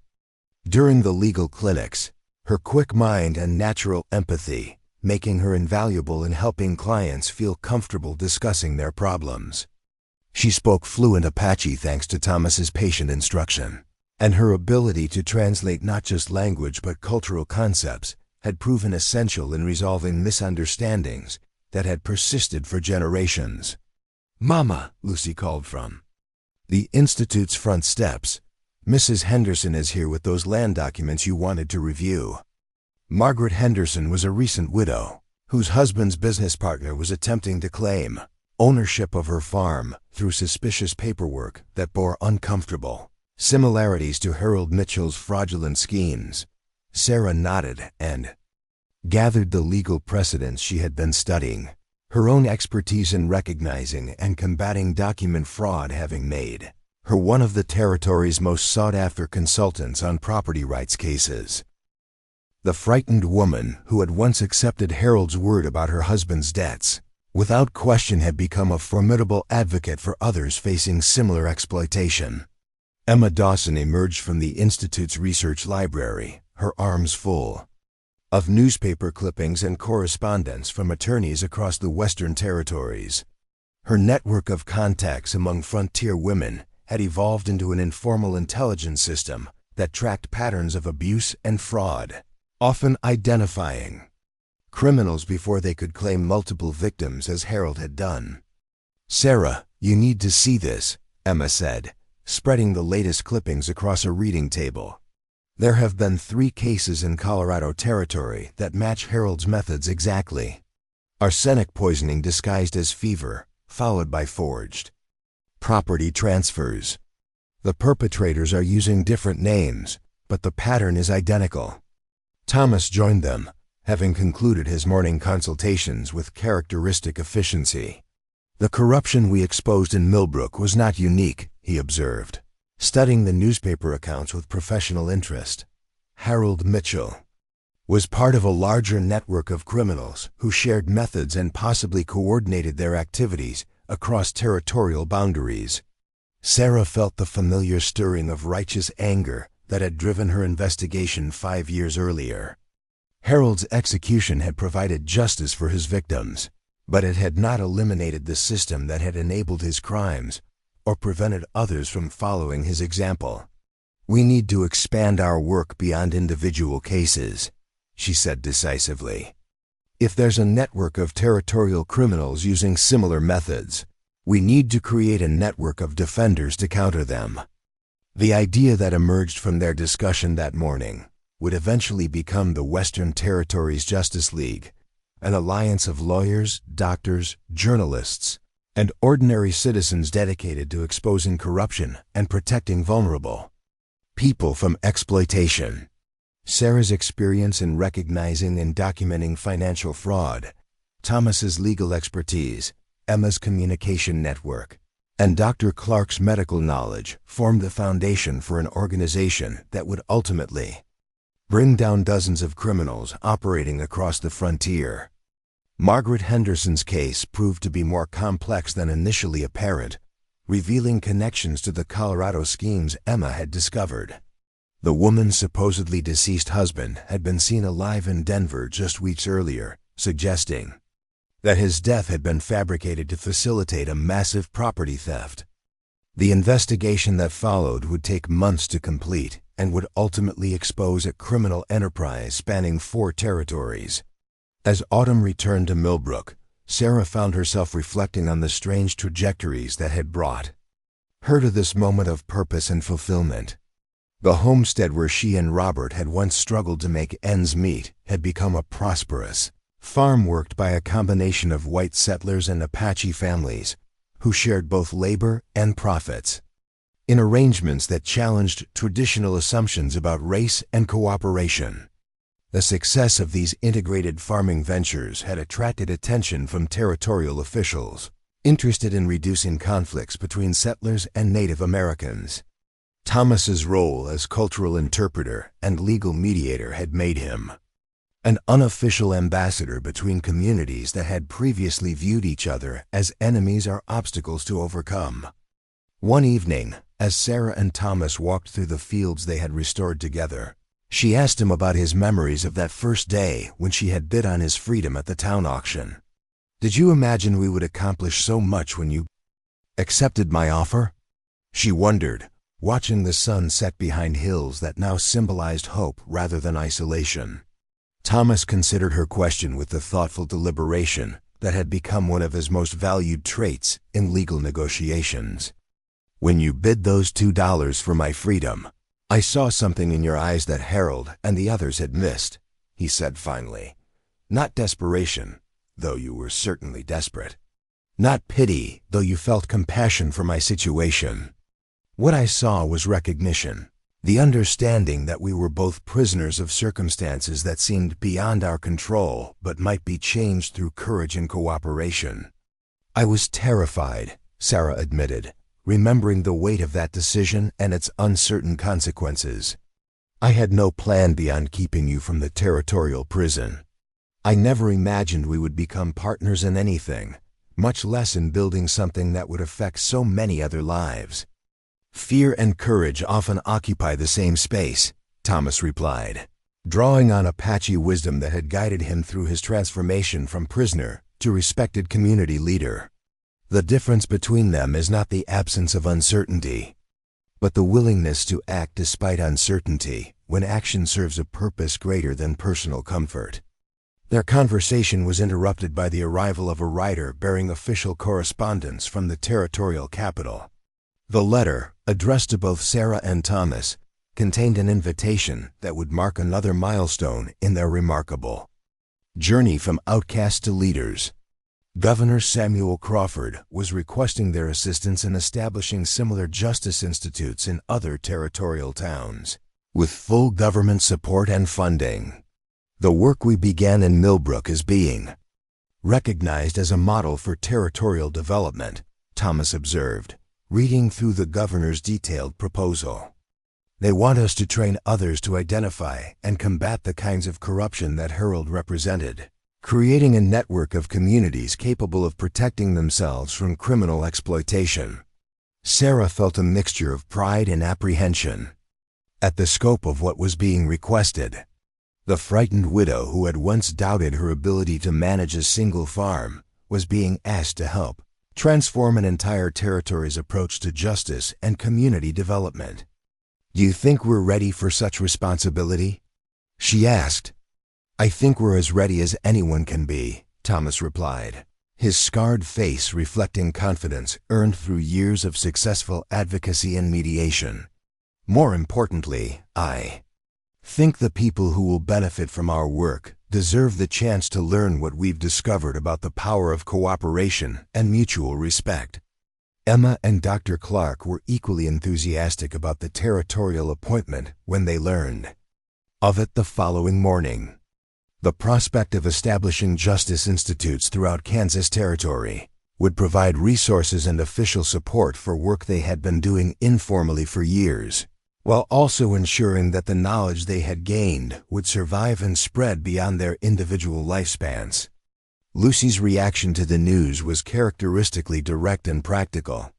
During the legal clinics, her quick mind and natural empathy making her invaluable in helping clients feel comfortable discussing their problems. She spoke fluent Apache thanks to Thomas's patient instruction, and her ability to translate not just language but cultural concepts had proven essential in resolving misunderstandings that had persisted for generations. "Mama," Lucy called from the Institute's front steps, "Mrs. Henderson is here with those land documents you wanted to review." Margaret Henderson was a recent widow, whose husband's business partner was attempting to claim ownership of her farm through suspicious paperwork that bore uncomfortable similarities to Harold Mitchell's fraudulent schemes. Sarah nodded and gathered the legal precedents she had been studying, her own expertise in recognizing and combating document fraud having made her one of the territory's most sought-after consultants on property rights cases. The frightened woman who had once accepted Harold's word about her husband's debts, without question had become a formidable advocate for others facing similar exploitation. Emma Dawson emerged from the Institute's research library, her arms full of newspaper clippings and correspondence from attorneys across the Western Territories. Her network of contacts among frontier women had evolved into an informal intelligence system that tracked patterns of abuse and fraud, often identifying criminals before they could claim multiple victims as Harold had done. "Sarah, you need to see this," Emma said, spreading the latest clippings across a reading table. "There have been 3 cases in Colorado Territory that match Harold's methods exactly. Arsenic poisoning disguised as fever, followed by forged property transfers. The perpetrators are using different names, but the pattern is identical." Thomas joined them, having concluded his morning consultations with characteristic efficiency. "The corruption we exposed in Millbrook was not unique," he observed, studying the newspaper accounts with professional interest. "Harold Mitchell was part of a larger network of criminals who shared methods and possibly coordinated their activities across territorial boundaries." Sarah felt the familiar stirring of righteous anger that had driven her investigation 5 years earlier. Harold's execution had provided justice for his victims, but it had not eliminated the system that had enabled his crimes or prevented others from following his example. "We need to expand our work beyond individual cases," she said decisively. "If there's a network of territorial criminals using similar methods, we need to create a network of defenders to counter them." The idea that emerged from their discussion that morning would eventually become the Western Territories Justice League, an alliance of lawyers, doctors, journalists, and ordinary citizens dedicated to exposing corruption and protecting vulnerable people from exploitation. Sarah's experience in recognizing and documenting financial fraud, Thomas's legal expertise, Emma's communication network, and Dr. Clark's medical knowledge formed the foundation for an organization that would ultimately bring down dozens of criminals operating across the frontier. Margaret Henderson's case proved to be more complex than initially apparent, revealing connections to the Colorado schemes Emma had discovered. The woman's supposedly deceased husband had been seen alive in Denver just weeks earlier, suggesting that his death had been fabricated to facilitate a massive property theft. The investigation that followed would take months to complete and would ultimately expose a criminal enterprise spanning 4 territories. As autumn returned to Millbrook, Sarah found herself reflecting on the strange trajectories that had brought her to this moment of purpose and fulfillment. The homestead where she and Robert had once struggled to make ends meet had become a prosperous farm worked by a combination of white settlers and Apache families who shared both labor and profits in arrangements that challenged traditional assumptions about race and cooperation. The success of these integrated farming ventures had attracted attention from territorial officials interested in reducing conflicts between settlers and Native Americans. Thomas's role as cultural interpreter and legal mediator had made him an unofficial ambassador between communities that had previously viewed each other as enemies or obstacles to overcome. One evening, as Sarah and Thomas walked through the fields they had restored together, she asked him about his memories of that first day when she had bid on his freedom at the town auction. "Did you imagine we would accomplish so much when you accepted my offer?" she wondered, watching the sun set behind hills that now symbolized hope rather than isolation. Thomas considered her question with the thoughtful deliberation that had become one of his most valued traits in legal negotiations. "When you bid those $2 for my freedom, I saw something in your eyes that Harold and the others had missed," he said finally. "Not desperation, though you were certainly desperate. Not pity, though you felt compassion for my situation. What I saw was recognition, the understanding that we were both prisoners of circumstances that seemed beyond our control but might be changed through courage and cooperation." "I was terrified," Sarah admitted, remembering the weight of that decision and its uncertain consequences. "I had no plan beyond keeping you from the territorial prison. I never imagined we would become partners in anything, much less in building something that would affect so many other lives." "Fear and courage often occupy the same space," Thomas replied, drawing on Apache wisdom that had guided him through his transformation from prisoner to respected community leader. "The difference between them is not the absence of uncertainty, but the willingness to act despite uncertainty when action serves a purpose greater than personal comfort." Their conversation was interrupted by the arrival of a rider bearing official correspondence from the territorial capital. The letter, addressed to both Sarah and Thomas, contained an invitation that would mark another milestone in their remarkable journey from outcasts to leaders. Governor Samuel Crawford was requesting their assistance in establishing similar justice institutes in other territorial towns, with full government support and funding. "The work we began in Millbrook is being recognized as a model for territorial development," Thomas observed, reading through the governor's detailed proposal. "They want us to train others to identify and combat the kinds of corruption that Harold represented, creating a network of communities capable of protecting themselves from criminal exploitation." Sarah felt a mixture of pride and apprehension at the scope of what was being requested. The frightened widow who had once doubted her ability to manage a single farm was being asked to help transform an entire territory's approach to justice and community development. "Do you think we're ready for such responsibility?" she asked. "I think we're as ready as anyone can be," Thomas replied, his scarred face reflecting confidence earned through years of successful advocacy and mediation. "More importantly, I think the people who will benefit from our work deserve the chance to learn what we've discovered about the power of cooperation and mutual respect." Emma and Dr. Clark were equally enthusiastic about the territorial appointment when they learned of it the following morning. The prospect of establishing justice institutes throughout Kansas Territory would provide resources and official support for work they had been doing informally for years, while also ensuring that the knowledge they had gained would survive and spread beyond their individual lifespans. Lucy's reaction to the news was characteristically direct and practical.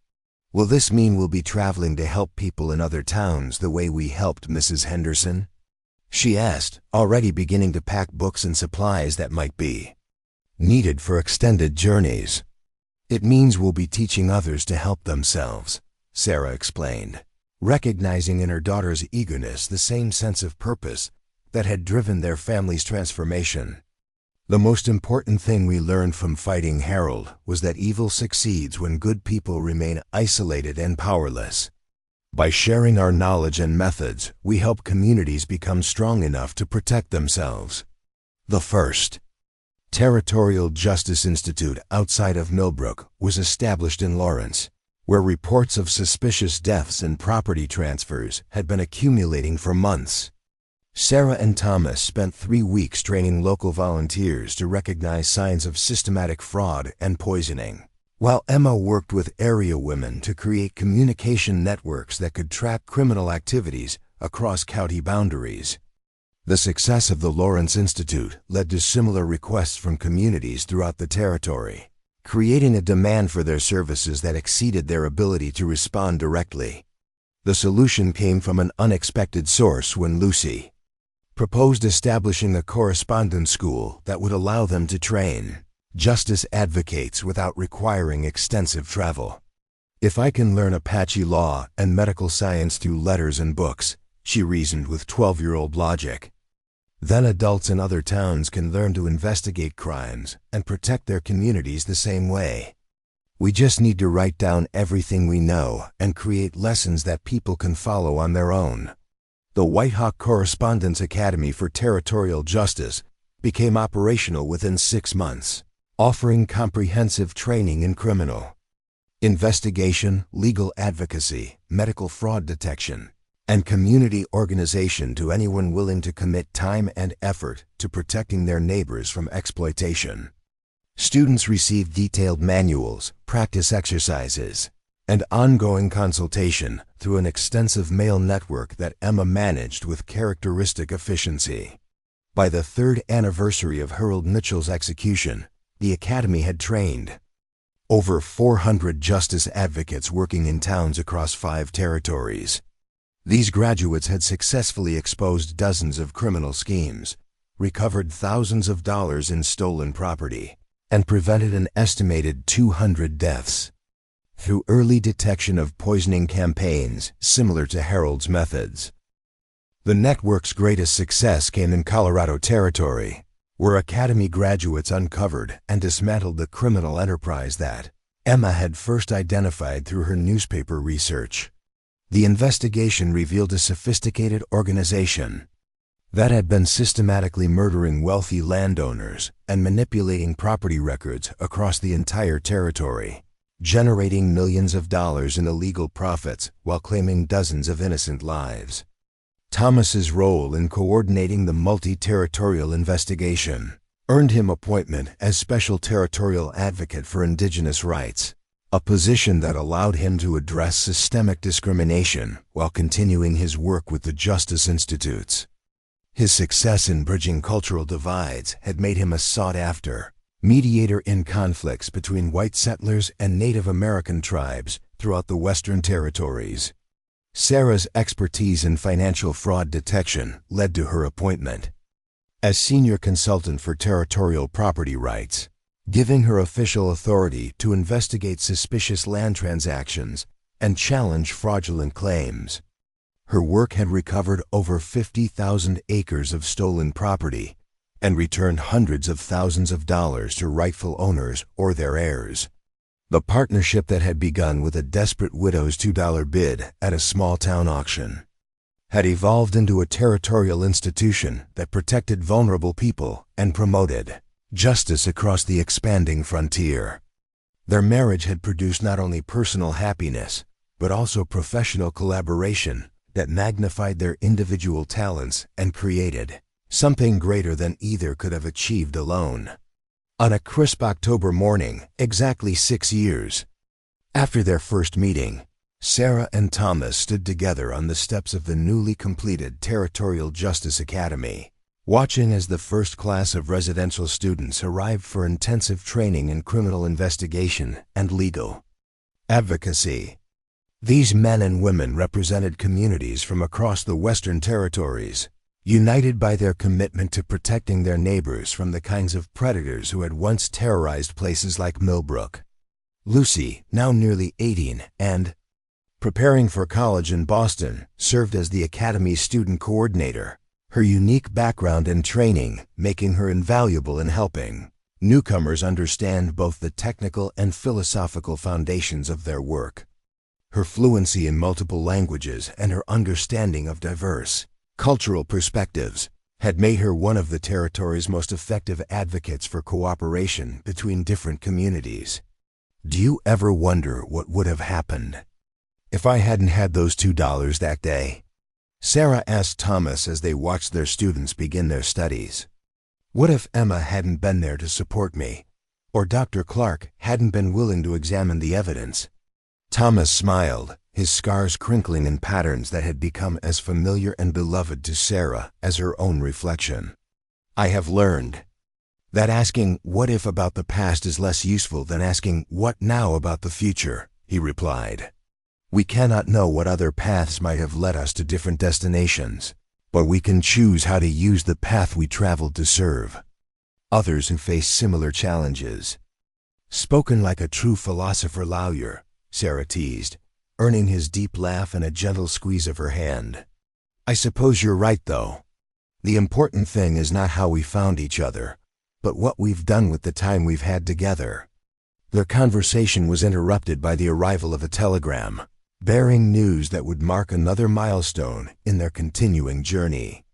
"Will this mean we'll be traveling to help people in other towns the way we helped Mrs. Henderson?" she asked, already beginning to pack books and supplies that might be needed for extended journeys. "It means we'll be teaching others to help themselves," Sarah explained, recognizing in her daughter's eagerness the same sense of purpose that had driven their family's transformation. "The most important thing we learned from fighting Harold was that evil succeeds when good people remain isolated and powerless. By sharing our knowledge and methods, we help communities become strong enough to protect themselves." The first Territorial Justice Institute outside of Millbrook was established in Lawrence, where reports of suspicious deaths and property transfers had been accumulating for months. Sarah and Thomas spent 3 weeks training local volunteers to recognize signs of systematic fraud and poisoning, while Emma worked with area women to create communication networks that could track criminal activities across county boundaries. The success of the Lawrence Institute led to similar requests from communities throughout the territory, creating a demand for their services that exceeded their ability to respond directly. The solution came from an unexpected source when Lucy proposed establishing a correspondence school that would allow them to train justice advocates without requiring extensive travel. "If I can learn Apache law and medical science through letters and books," she reasoned with 12-year-old logic, Then adults in other towns can learn to investigate crimes and protect their communities the same way. We just need to write down everything we know and create lessons that people can follow on their own. The Whitehawk Correspondence Academy for Territorial Justice became operational within 6 months, offering comprehensive training in criminal investigation, legal advocacy, medical fraud detection, and community organization to anyone willing to commit time and effort to protecting their neighbors from exploitation. Students receive detailed manuals, practice exercises, and ongoing consultation through an extensive mail network that Emma managed with characteristic efficiency. By the 3rd anniversary of Harold Mitchell's execution, the Academy had trained over 400 justice advocates working in towns across 5 territories. These graduates had successfully exposed dozens of criminal schemes, recovered thousands of dollars in stolen property, and prevented an estimated 200 deaths through early detection of poisoning campaigns similar to Harold's methods. The network's greatest success came in Colorado Territory, where Academy graduates uncovered and dismantled the criminal enterprise that Emma had first identified through her newspaper research. The investigation revealed a sophisticated organization that had been systematically murdering wealthy landowners and manipulating property records across the entire territory, generating millions of dollars in illegal profits while claiming dozens of innocent lives. Thomas's role in coordinating the multi-territorial investigation earned him appointment as Special Territorial Advocate for Indigenous Rights, a position that allowed him to address systemic discrimination while continuing his work with the Justice Institutes. His success in bridging cultural divides had made him a sought-after mediator in conflicts between white settlers and Native American tribes throughout the Western Territories. Sarah's expertise in financial fraud detection led to her appointment as senior consultant for territorial property rights, giving her official authority to investigate suspicious land transactions and challenge fraudulent claims. Her work had recovered over 50,000 acres of stolen property and returned hundreds of thousands of dollars to rightful owners or their heirs. The partnership that had begun with a desperate widow's $2 bid at a small-town auction had evolved into a territorial institution that protected vulnerable people and promoted justice across the expanding frontier. Their marriage had produced not only personal happiness, but also professional collaboration that magnified their individual talents and created something greater than either could have achieved alone. On a crisp October morning, exactly 6 years after their first meeting, Sarah and Thomas stood together on the steps of the newly completed Territorial Justice Academy, watching as the first class of residential students arrived for intensive training in criminal investigation and legal advocacy. These men and women represented communities from across the Western Territories, united by their commitment to protecting their neighbors from the kinds of predators who had once terrorized places like Millbrook. Lucy, now nearly 18 and preparing for college in Boston, served as the Academy's student coordinator, her unique background and training making her invaluable in helping newcomers understand both the technical and philosophical foundations of their work. Her fluency in multiple languages and her understanding of diverse cultural perspectives had made her one of the territory's most effective advocates for cooperation between different communities. Do you ever wonder what would have happened if I hadn't had those $2 that day? Sarah asked Thomas as they watched their students begin their studies. What if Emma hadn't been there to support me, or Dr. Clark hadn't been willing to examine the evidence? Thomas smiled, his scars crinkling in patterns that had become as familiar and beloved to Sarah as her own reflection. I have learned that asking what if about the past is less useful than asking what now about the future, he replied. We cannot know what other paths might have led us to different destinations, but we can choose how to use the path we traveled to serve others who face similar challenges. Spoken like a true philosopher lawyer, Sarah teased, earning his deep laugh and a gentle squeeze of her hand. I suppose you're right, though. The important thing is not how we found each other, but what we've done with the time we've had together." Their conversation was interrupted by the arrival of a telegram, bearing news that would mark another milestone in their continuing journey.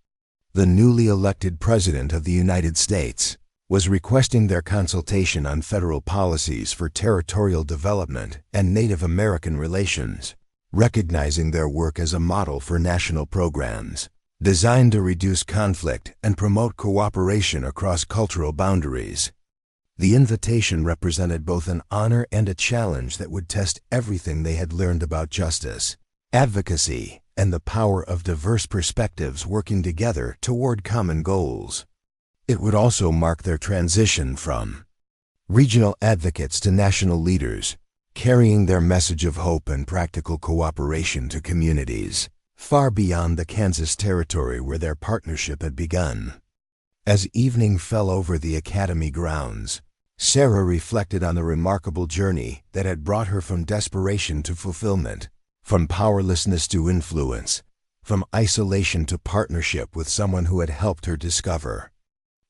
The newly elected President of the United States was requesting their consultation on federal policies for territorial development and Native American relations, recognizing their work as a model for national programs designed to reduce conflict and promote cooperation across cultural boundaries. The invitation represented both an honor and a challenge that would test everything they had learned about justice, advocacy, and the power of diverse perspectives working together toward common goals. It would also mark their transition from regional advocates to national leaders, carrying their message of hope and practical cooperation to communities far beyond the Kansas territory where their partnership had begun. As evening fell over the academy grounds, Sarah reflected on the remarkable journey that had brought her from desperation to fulfillment, from powerlessness to influence, from isolation to partnership with someone who had helped her discover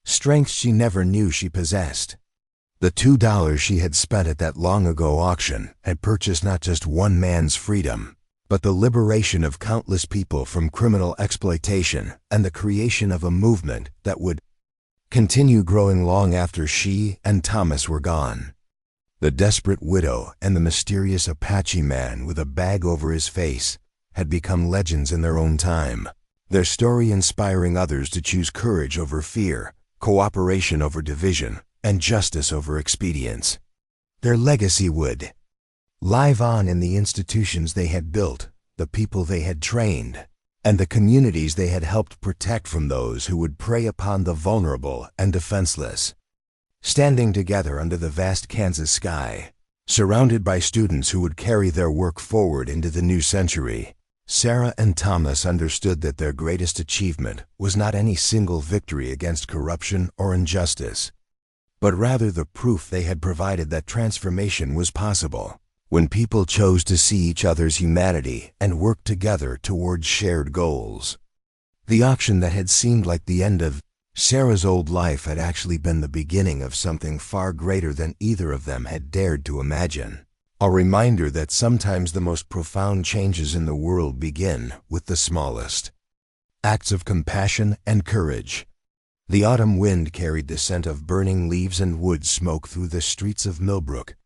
strengths she never knew she possessed. The $2 she had spent at that long-ago auction had purchased not just one man's freedom, but the liberation of countless people from criminal exploitation and the creation of a movement that would continue growing long after she and Thomas were gone. The desperate widow and the mysterious Apache man with a bag over his face had become legends in their own time, their story inspiring others to choose courage over fear, cooperation over division, and justice over expedience. Their legacy would live on in the institutions they had built, the people they had trained, and the communities they had helped protect from those who would prey upon the vulnerable and defenseless. Standing together under the vast Kansas sky, surrounded by students who would carry their work forward into the new century, Sarah and Thomas understood that their greatest achievement was not any single victory against corruption or injustice, but rather the proof they had provided that transformation was possible when people chose to see each other's humanity and work together towards shared goals. The auction that had seemed like the end of Sarah's old life had actually been the beginning of something far greater than either of them had dared to imagine. A reminder that sometimes the most profound changes in the world begin with the smallest acts of compassion and courage. The autumn wind carried the scent of burning leaves and wood smoke through the streets of Millbrook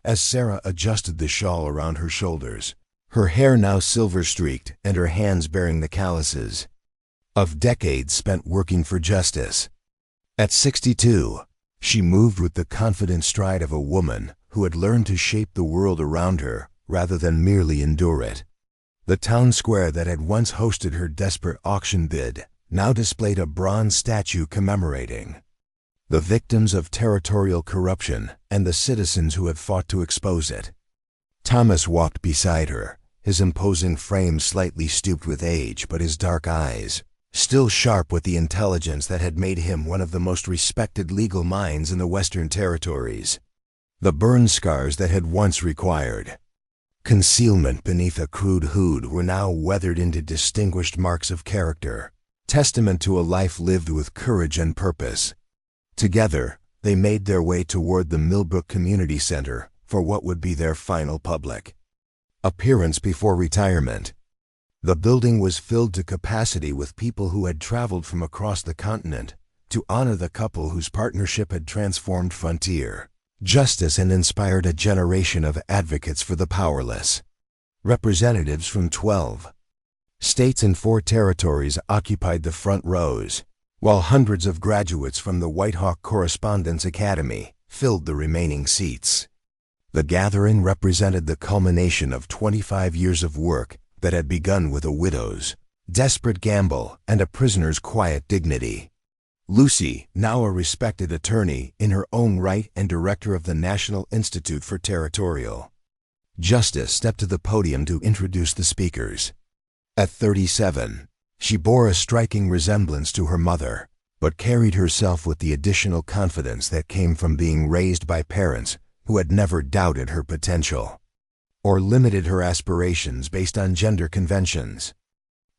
as Sarah adjusted the shawl around her shoulders, her hair now silver-streaked and her hands bearing the calluses of decades spent working for justice. At 62, she moved with the confident stride of a woman who had learned to shape the world around her rather than merely endure it. The town square that had once hosted her desperate auction bid now displayed a bronze statue commemorating the victims of territorial corruption and the citizens who had fought to expose it. Thomas walked beside her, his imposing frame slightly stooped with age, but his dark eyes still sharp with the intelligence that had made him one of the most respected legal minds in the Western Territories. The burn scars that had once required concealment beneath a crude hood were now weathered into distinguished marks of character, testament to a life lived with courage and purpose. Together, they made their way toward the Millbrook Community Center for what would be their final public appearance before retirement. The building was filled to capacity with people who had traveled from across the continent to honor the couple whose partnership had transformed frontier justice and inspired a generation of advocates for the powerless. Representatives from 12 states and 4 territories occupied the front rows, while hundreds of graduates from the White Hawk Correspondence Academy filled the remaining seats. The gathering represented the culmination of 25 years of work that had begun with a widow's desperate gamble and a prisoner's quiet dignity. Lucy, now a respected attorney in her own right and director of the National Institute for Territorial Justice, stepped to the podium to introduce the speakers. At 37, she bore a striking resemblance to her mother, but carried herself with the additional confidence that came from being raised by parents who had never doubted her potential or limited her aspirations based on gender conventions.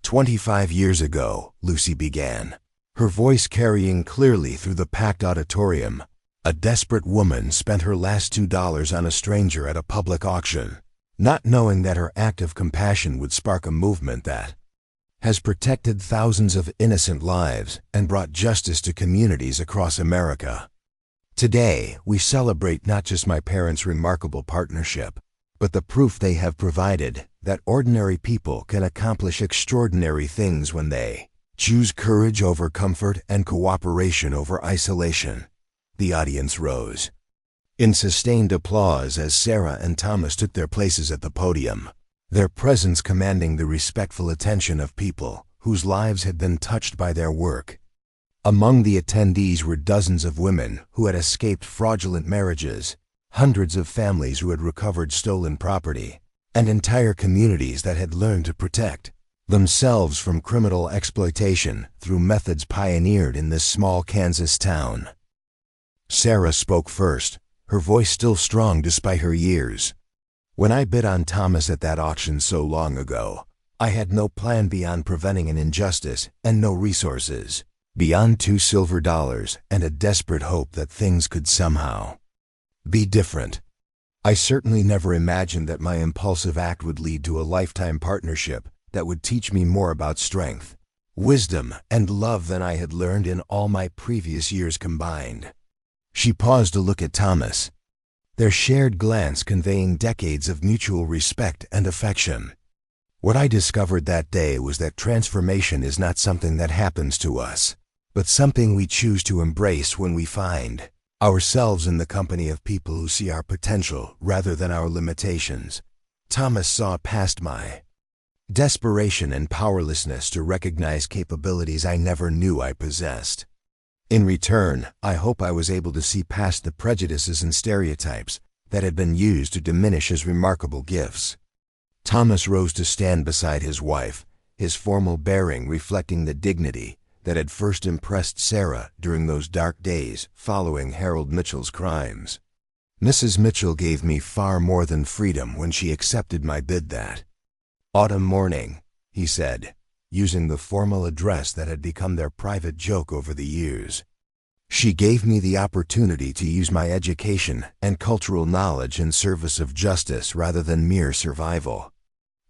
25 years ago, Lucy began. her voice carrying clearly through the packed auditorium. A desperate woman spent her last $2 on a stranger at a public auction, not knowing that her act of compassion would spark a movement that has protected thousands of innocent lives and brought justice to communities across America. Today, we celebrate not just my parents' remarkable partnership, but the proof they have provided that ordinary people can accomplish extraordinary things when they choose courage over comfort and cooperation over isolation. The audience rose in sustained applause as Sarah and Thomas took their places at the podium, their presence commanding the respectful attention of people whose lives had been touched by their work. Among the attendees were dozens of women who had escaped fraudulent marriages, hundreds of families who had recovered stolen property, and entire communities that had learned to protect themselves from criminal exploitation through methods pioneered in this small Kansas town. Sarah spoke first, her voice still strong despite her years. When I bid on Thomas at that auction so long ago, I had no plan beyond preventing an injustice and no resources beyond $2 silver and a desperate hope that things could somehow be different. I certainly never imagined that my impulsive act would lead to a lifetime partnership that would teach me more about strength, wisdom, and love than I had learned in all my previous years combined. She paused to look at Thomas, their shared glance conveying decades of mutual respect and affection. What I discovered that day was that transformation is not something that happens to us, but something we choose to embrace when we find ourselves in the company of people who see our potential rather than our limitations. Thomas saw past my desperation and powerlessness to recognize capabilities I never knew I possessed. In return, I hope I was able to see past the prejudices and stereotypes that had been used to diminish his remarkable gifts. Thomas rose to stand beside his wife, his formal bearing reflecting the dignity that had first impressed Sarah during those dark days following Harold Mitchell's crimes. Mrs. Mitchell gave me far more than freedom when she accepted my bid that autumn morning, he said, using the formal address that had become their private joke over the years. She gave me the opportunity to use my education and cultural knowledge in service of justice rather than mere survival.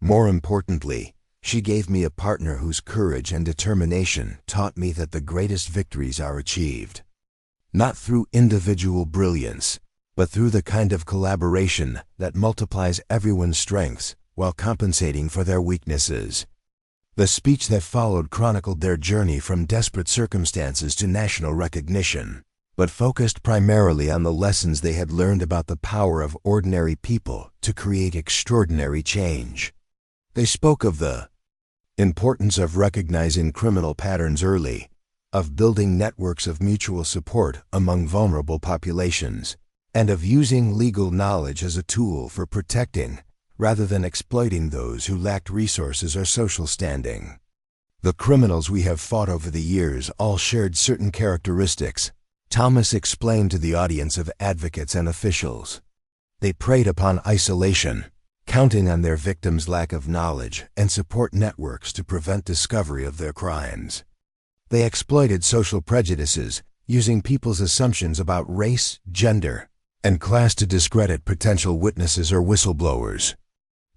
More importantly, she gave me a partner whose courage and determination taught me that the greatest victories are achieved not through individual brilliance, but through the kind of collaboration that multiplies everyone's strengths while compensating for their weaknesses. The speech that followed chronicled their journey from desperate circumstances to national recognition, but focused primarily on the lessons they had learned about the power of ordinary people to create extraordinary change. They spoke of the importance of recognizing criminal patterns early, of building networks of mutual support among vulnerable populations, and of using legal knowledge as a tool for protecting rather than exploiting those who lacked resources or social standing. The criminals we have fought over the years all shared certain characteristics, Thomas explained to the audience of advocates and officials. They preyed upon isolation, counting on their victims' lack of knowledge and support networks to prevent discovery of their crimes. They exploited social prejudices, using people's assumptions about race, gender, and class to discredit potential witnesses or whistleblowers.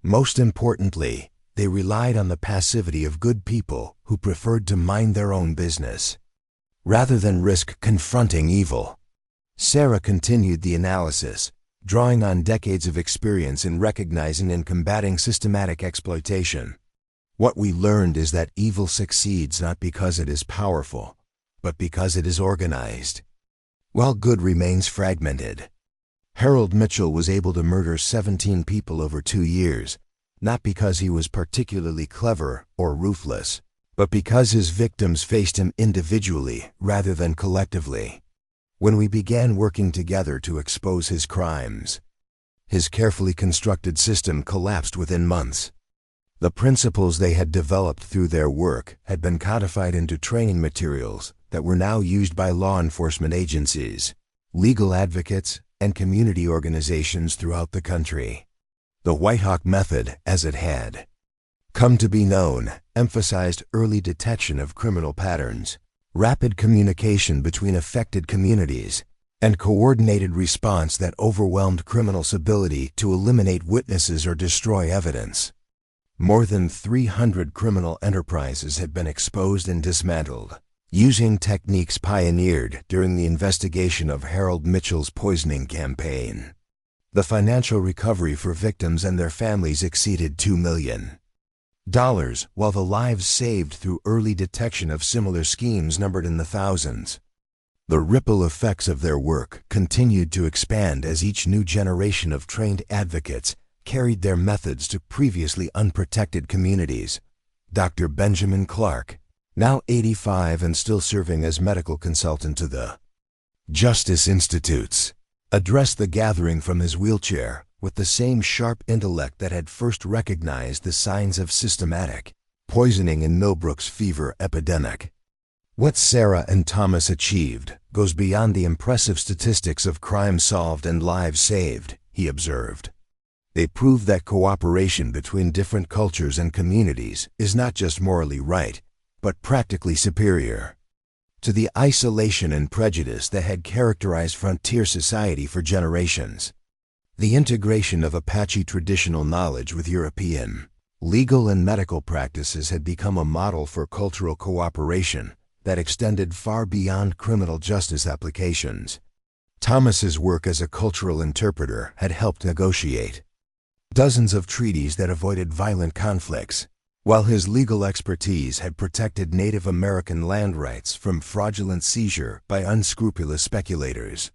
Most importantly, they relied on the passivity of good people who preferred to mind their own business rather than risk confronting evil. Sarah continued the analysis, drawing on decades of experience in recognizing and combating systematic exploitation. What we learned is that evil succeeds not because it is powerful, but because it is organized, while good remains fragmented. Harold Mitchell was able to murder 17 people over 2 years, not because he was particularly clever or ruthless, but because his victims faced him individually rather than collectively. When we began working together to expose his crimes, his carefully constructed system collapsed within months. The principles they had developed through their work had been codified into training materials that were now used by law enforcement agencies, legal advocates, and community organizations throughout the country. The White Hawk method, as it had come to be known, emphasized early detection of criminal patterns, rapid communication between affected communities, and coordinated response that overwhelmed criminals' ability to eliminate witnesses or destroy evidence. More than 300 criminal enterprises had been exposed and dismantled, using techniques pioneered during the investigation of Harold Mitchell's poisoning campaign. The financial recovery for victims and their families exceeded $2 million, while the lives saved through early detection of similar schemes numbered in the thousands. The ripple effects of their work continued to expand as each new generation of trained advocates carried their methods to previously unprotected communities. Dr. Benjamin Clark, now 85 and still serving as medical consultant to the Justice Institutes, addressed the gathering from his wheelchair with the same sharp intellect that had first recognized the signs of systematic poisoning in Millbrook's fever epidemic. What Sarah and Thomas achieved goes beyond the impressive statistics of crime solved and lives saved, he observed. They proved that cooperation between different cultures and communities is not just morally right, but practically superior to the isolation and prejudice that had characterized frontier society for generations. The integration of Apache traditional knowledge with European legal and medical practices had become a model for cultural cooperation that extended far beyond criminal justice applications. Thomas's work as a cultural interpreter had helped negotiate dozens of treaties that avoided violent conflicts, while his legal expertise had protected Native American land rights from fraudulent seizure by unscrupulous speculators.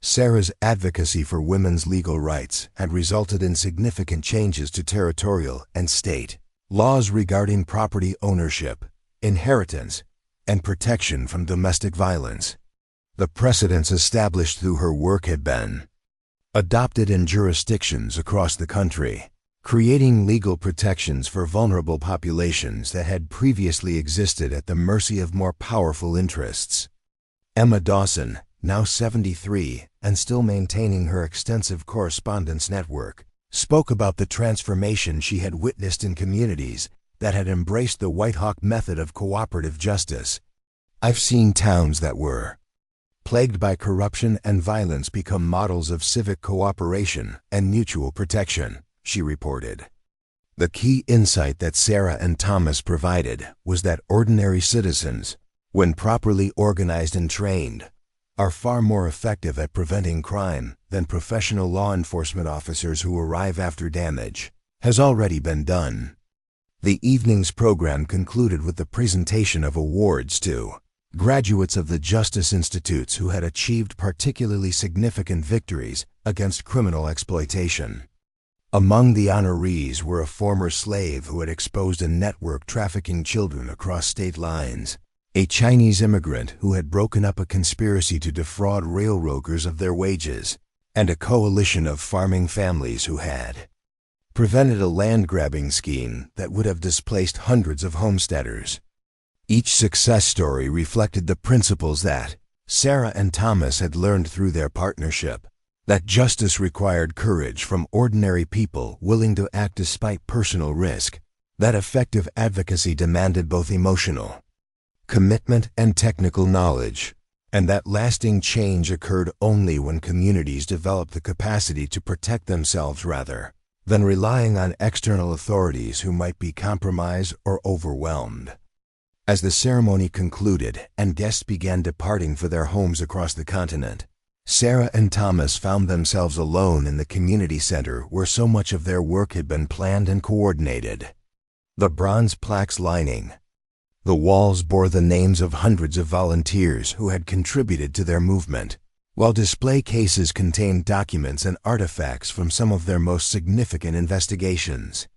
Sarah's advocacy for women's legal rights had resulted in significant changes to territorial and state laws regarding property ownership, inheritance, and protection from domestic violence. The precedents established through her work had been adopted in jurisdictions across the country, creating legal protections for vulnerable populations that had previously existed at the mercy of more powerful interests. Emma Dawson, now 73 and still maintaining her extensive correspondence network, spoke about the transformation she had witnessed in communities that had embraced the White Hawk method of cooperative justice. "I've seen towns that were plagued by corruption and violence become models of civic cooperation and mutual protection," she reported. The key insight that Sarah and Thomas provided was that ordinary citizens, when properly organized and trained, are far more effective at preventing crime than professional law enforcement officers who arrive after damage has already been done. The evening's program concluded with the presentation of awards to graduates of the Justice Institutes who had achieved particularly significant victories against criminal exploitation. Among the honorees were a former slave who had exposed a network trafficking children across state lines, a Chinese immigrant who had broken up a conspiracy to defraud railroaders of their wages, and a coalition of farming families who had prevented a land-grabbing scheme that would have displaced hundreds of homesteaders. Each success story reflected the principles that Sarah and Thomas had learned through their partnership, that justice required courage from ordinary people willing to act despite personal risk, that effective advocacy demanded both emotional commitment and technical knowledge, and that lasting change occurred only when communities developed the capacity to protect themselves rather than relying on external authorities who might be compromised or overwhelmed. As the ceremony concluded and guests began departing for their homes across the continent, Sarah and Thomas found themselves alone in the community center where so much of their work had been planned and coordinated. The bronze plaques lining the walls bore the names of hundreds of volunteers who had contributed to their movement, while display cases contained documents and artifacts from some of their most significant investigations.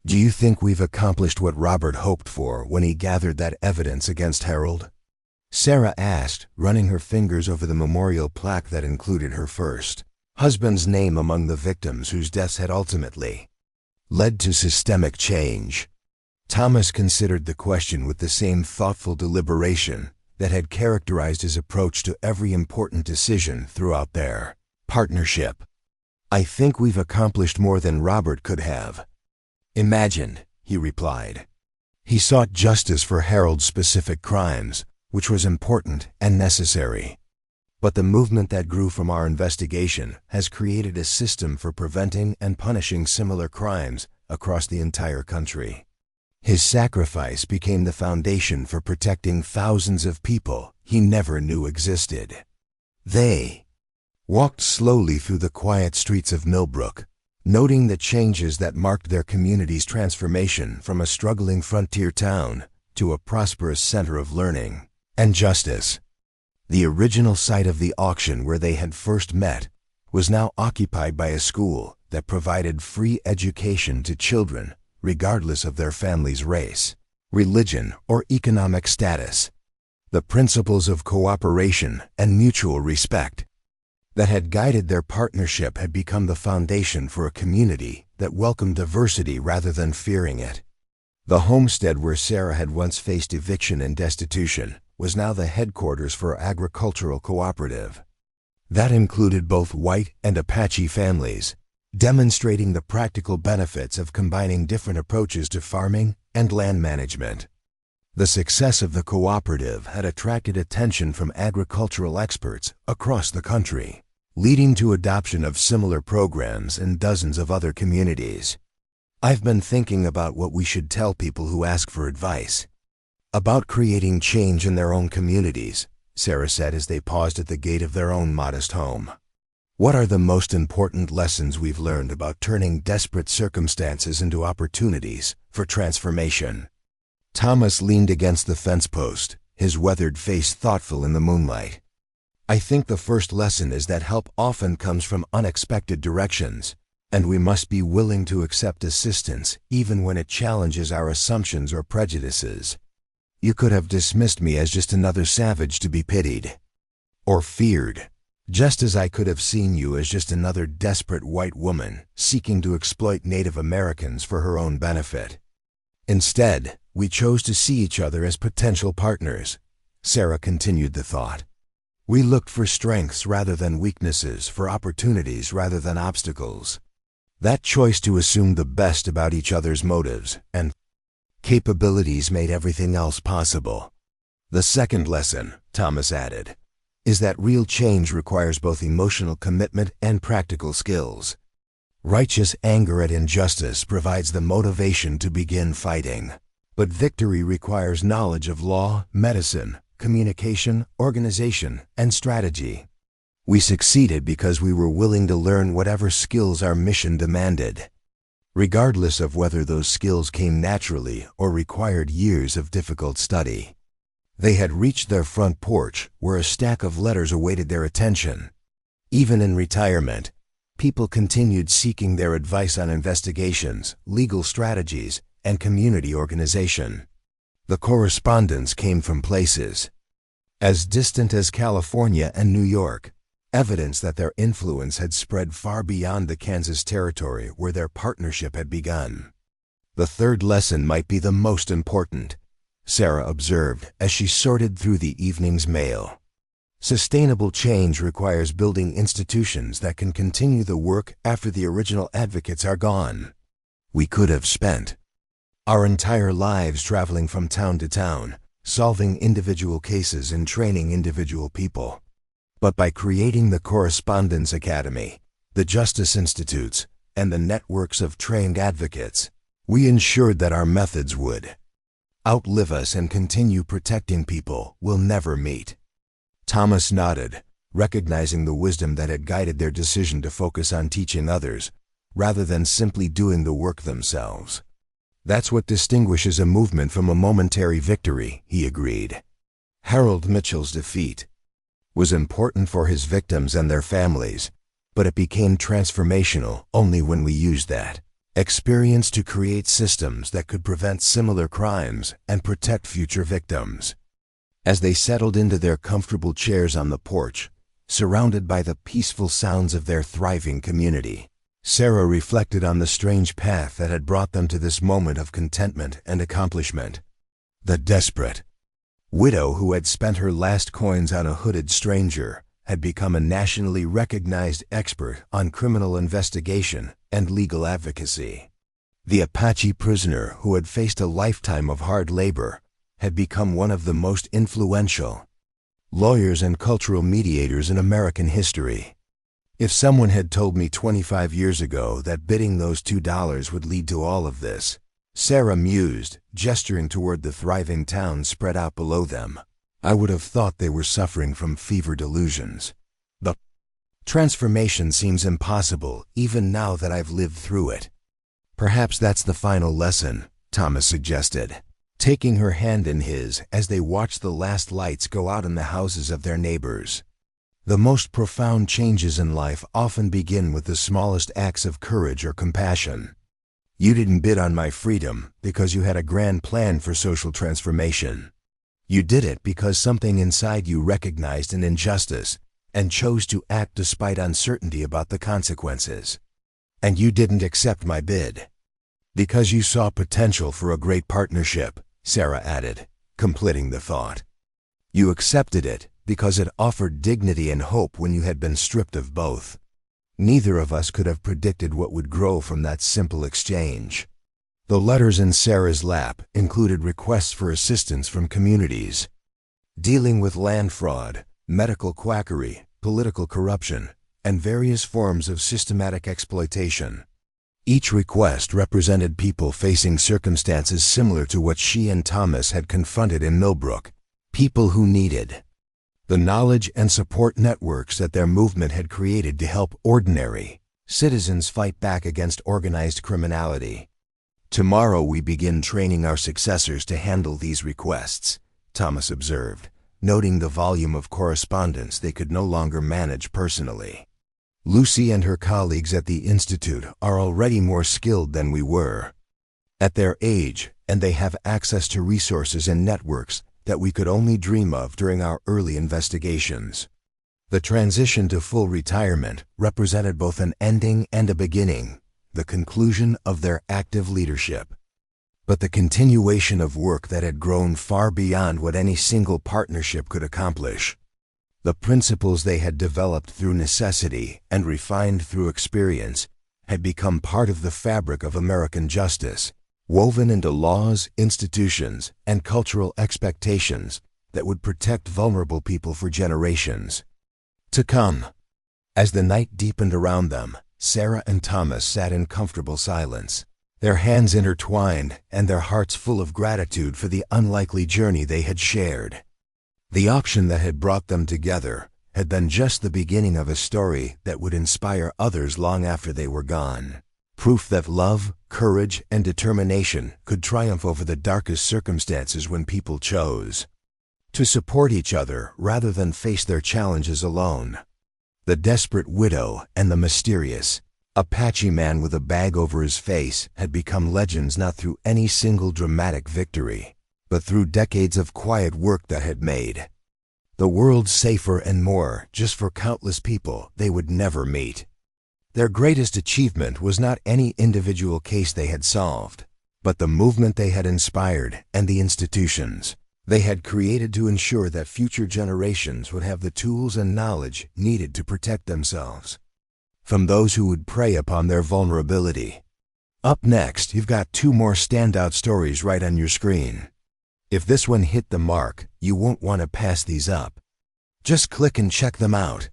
"Do you think we've accomplished what Robert hoped for when he gathered that evidence against Harold?" Sarah asked, running her fingers over the memorial plaque that included her first husband's name among the victims whose deaths had ultimately led to systemic change. Thomas considered the question with the same thoughtful deliberation that had characterized his approach to every important decision throughout their partnership. "I think we've accomplished more than Robert could have imagined," he replied. He sought justice for Harold's specific crimes, which was important and necessary. But the movement that grew from our investigation has created a system for preventing and punishing similar crimes across the entire country. His sacrifice became the foundation for protecting thousands of people he never knew existed. They walked slowly through the quiet streets of Millbrook, noting the changes that marked their community's transformation from a struggling frontier town to a prosperous center of learning and justice. The original site of the auction where they had first met was now occupied by a school that provided free education to children regardless of their family's race, religion, or economic status. The principles of cooperation and mutual respect that had guided their partnership had become the foundation for a community that welcomed diversity rather than fearing it. The homestead where Sarah had once faced eviction and destitution was now the headquarters for an agricultural cooperative. That included both white and Apache families, demonstrating the practical benefits of combining different approaches to farming and land management. The success of the cooperative had attracted attention from agricultural experts across the country, leading to adoption of similar programs in dozens of other communities. I've been thinking about what we should tell people who ask for advice about creating change in their own communities, Sarah said as they paused at the gate of their own modest home. What are the most important lessons we've learned about turning desperate circumstances into opportunities for transformation? Thomas leaned against the fence post, his weathered face thoughtful in the moonlight. I think the first lesson is that help often comes from unexpected directions, and we must be willing to accept assistance even when it challenges our assumptions or prejudices. You could have dismissed me as just another savage to be pitied or feared, just as I could have seen you as just another desperate white woman seeking to exploit Native Americans for her own benefit. Instead, we chose to see each other as potential partners. Sarah continued the thought. We looked for strengths rather than weaknesses, for opportunities rather than obstacles. That choice to assume the best about each other's motives and capabilities made everything else possible. The second lesson, Thomas added, is that real change requires both emotional commitment and practical skills. Righteous anger at injustice provides the motivation to begin fighting, but victory requires knowledge of law, medicine, communication, organization, and strategy. We succeeded because we were willing to learn whatever skills our mission demanded, regardless of whether those skills came naturally or required years of difficult study. They had reached their front porch, where a stack of letters awaited their attention. Even in retirement, people continued seeking their advice on investigations, legal strategies, and community organization. The correspondence came from places as distant as California and New York, evidence that their influence had spread far beyond the Kansas territory where their partnership had begun. The third lesson might be the most important, Sarah observed as she sorted through the evening's mail. Sustainable change requires building institutions that can continue the work after the original advocates are gone. We could have spent our entire lives traveling from town to town, solving individual cases and training individual people. But by creating the Correspondence Academy, the Justice Institutes, and the networks of trained advocates, we ensured that our methods would outlive us and continue protecting people we'll never meet. Thomas nodded, recognizing the wisdom that had guided their decision to focus on teaching others, rather than simply doing the work themselves. That's what distinguishes a movement from a momentary victory, he agreed. Harold Mitchell's defeat was important for his victims and their families, but it became transformational only when we used that experience to create systems that could prevent similar crimes and protect future victims. As they settled into their comfortable chairs on the porch, surrounded by the peaceful sounds of their thriving community, Sarah reflected on the strange path that had brought them to this moment of contentment and accomplishment. The desperate widow who had spent her last coins on a hooded stranger had become a nationally recognized expert on criminal investigation and legal advocacy. The Apache prisoner who had faced a lifetime of hard labor had become one of the most influential lawyers and cultural mediators in American history. If someone had told me 25 years ago that bidding those $2 would lead to all of this, Sarah mused, gesturing toward the thriving town spread out below them, I would have thought they were suffering from fever delusions. The transformation seems impossible, even now that I've lived through it. Perhaps that's the final lesson, Thomas suggested, taking her hand in his as they watched the last lights go out in the houses of their neighbors. The most profound changes in life often begin with the smallest acts of courage or compassion. You didn't bid on my freedom because you had a grand plan for social transformation. You did it because something inside you recognized an injustice and chose to act despite uncertainty about the consequences. And you didn't accept my bid because you saw potential for a great partnership, Sarah added, completing the thought. You accepted it because it offered dignity and hope when you had been stripped of both. Neither of us could have predicted what would grow from that simple exchange. The letters in Sarah's lap included requests for assistance from communities dealing with land fraud, medical quackery, political corruption, and various forms of systematic exploitation. Each request represented people facing circumstances similar to what she and Thomas had confronted in Millbrook, people who needed the knowledge and support networks that their movement had created to help ordinary citizens fight back against organized criminality. Tomorrow we begin training our successors to handle these requests, Thomas observed, noting the volume of correspondence they could no longer manage personally. Lucy and her colleagues at the Institute are already more skilled than we were at their age, and they have access to resources and networks that we could only dream of during our early investigations. The transition to full retirement represented both an ending and a beginning, the conclusion of their active leadership, but the continuation of work that had grown far beyond what any single partnership could accomplish. The principles they had developed through necessity and refined through experience had become part of the fabric of American justice, woven into laws, institutions, and cultural expectations that would protect vulnerable people for generations to come. As the night deepened around them, Sarah and Thomas sat in comfortable silence, their hands intertwined and their hearts full of gratitude for the unlikely journey they had shared. The option that had brought them together had been just the beginning of a story that would inspire others long after they were gone. Proof that love, courage, and determination could triumph over the darkest circumstances when people chose to support each other rather than face their challenges alone. The desperate widow and the mysterious Apache man with a bag over his face had become legends not through any single dramatic victory, but through decades of quiet work that had made the world safer and more just for countless people they would never meet. Their greatest achievement was not any individual case they had solved, but the movement they had inspired and the institutions they had created to ensure that future generations would have the tools and knowledge needed to protect themselves from those who would prey upon their vulnerability. Up next, you've got two more standout stories right on your screen. If this one hit the mark, you won't want to pass these up. Just click and check them out.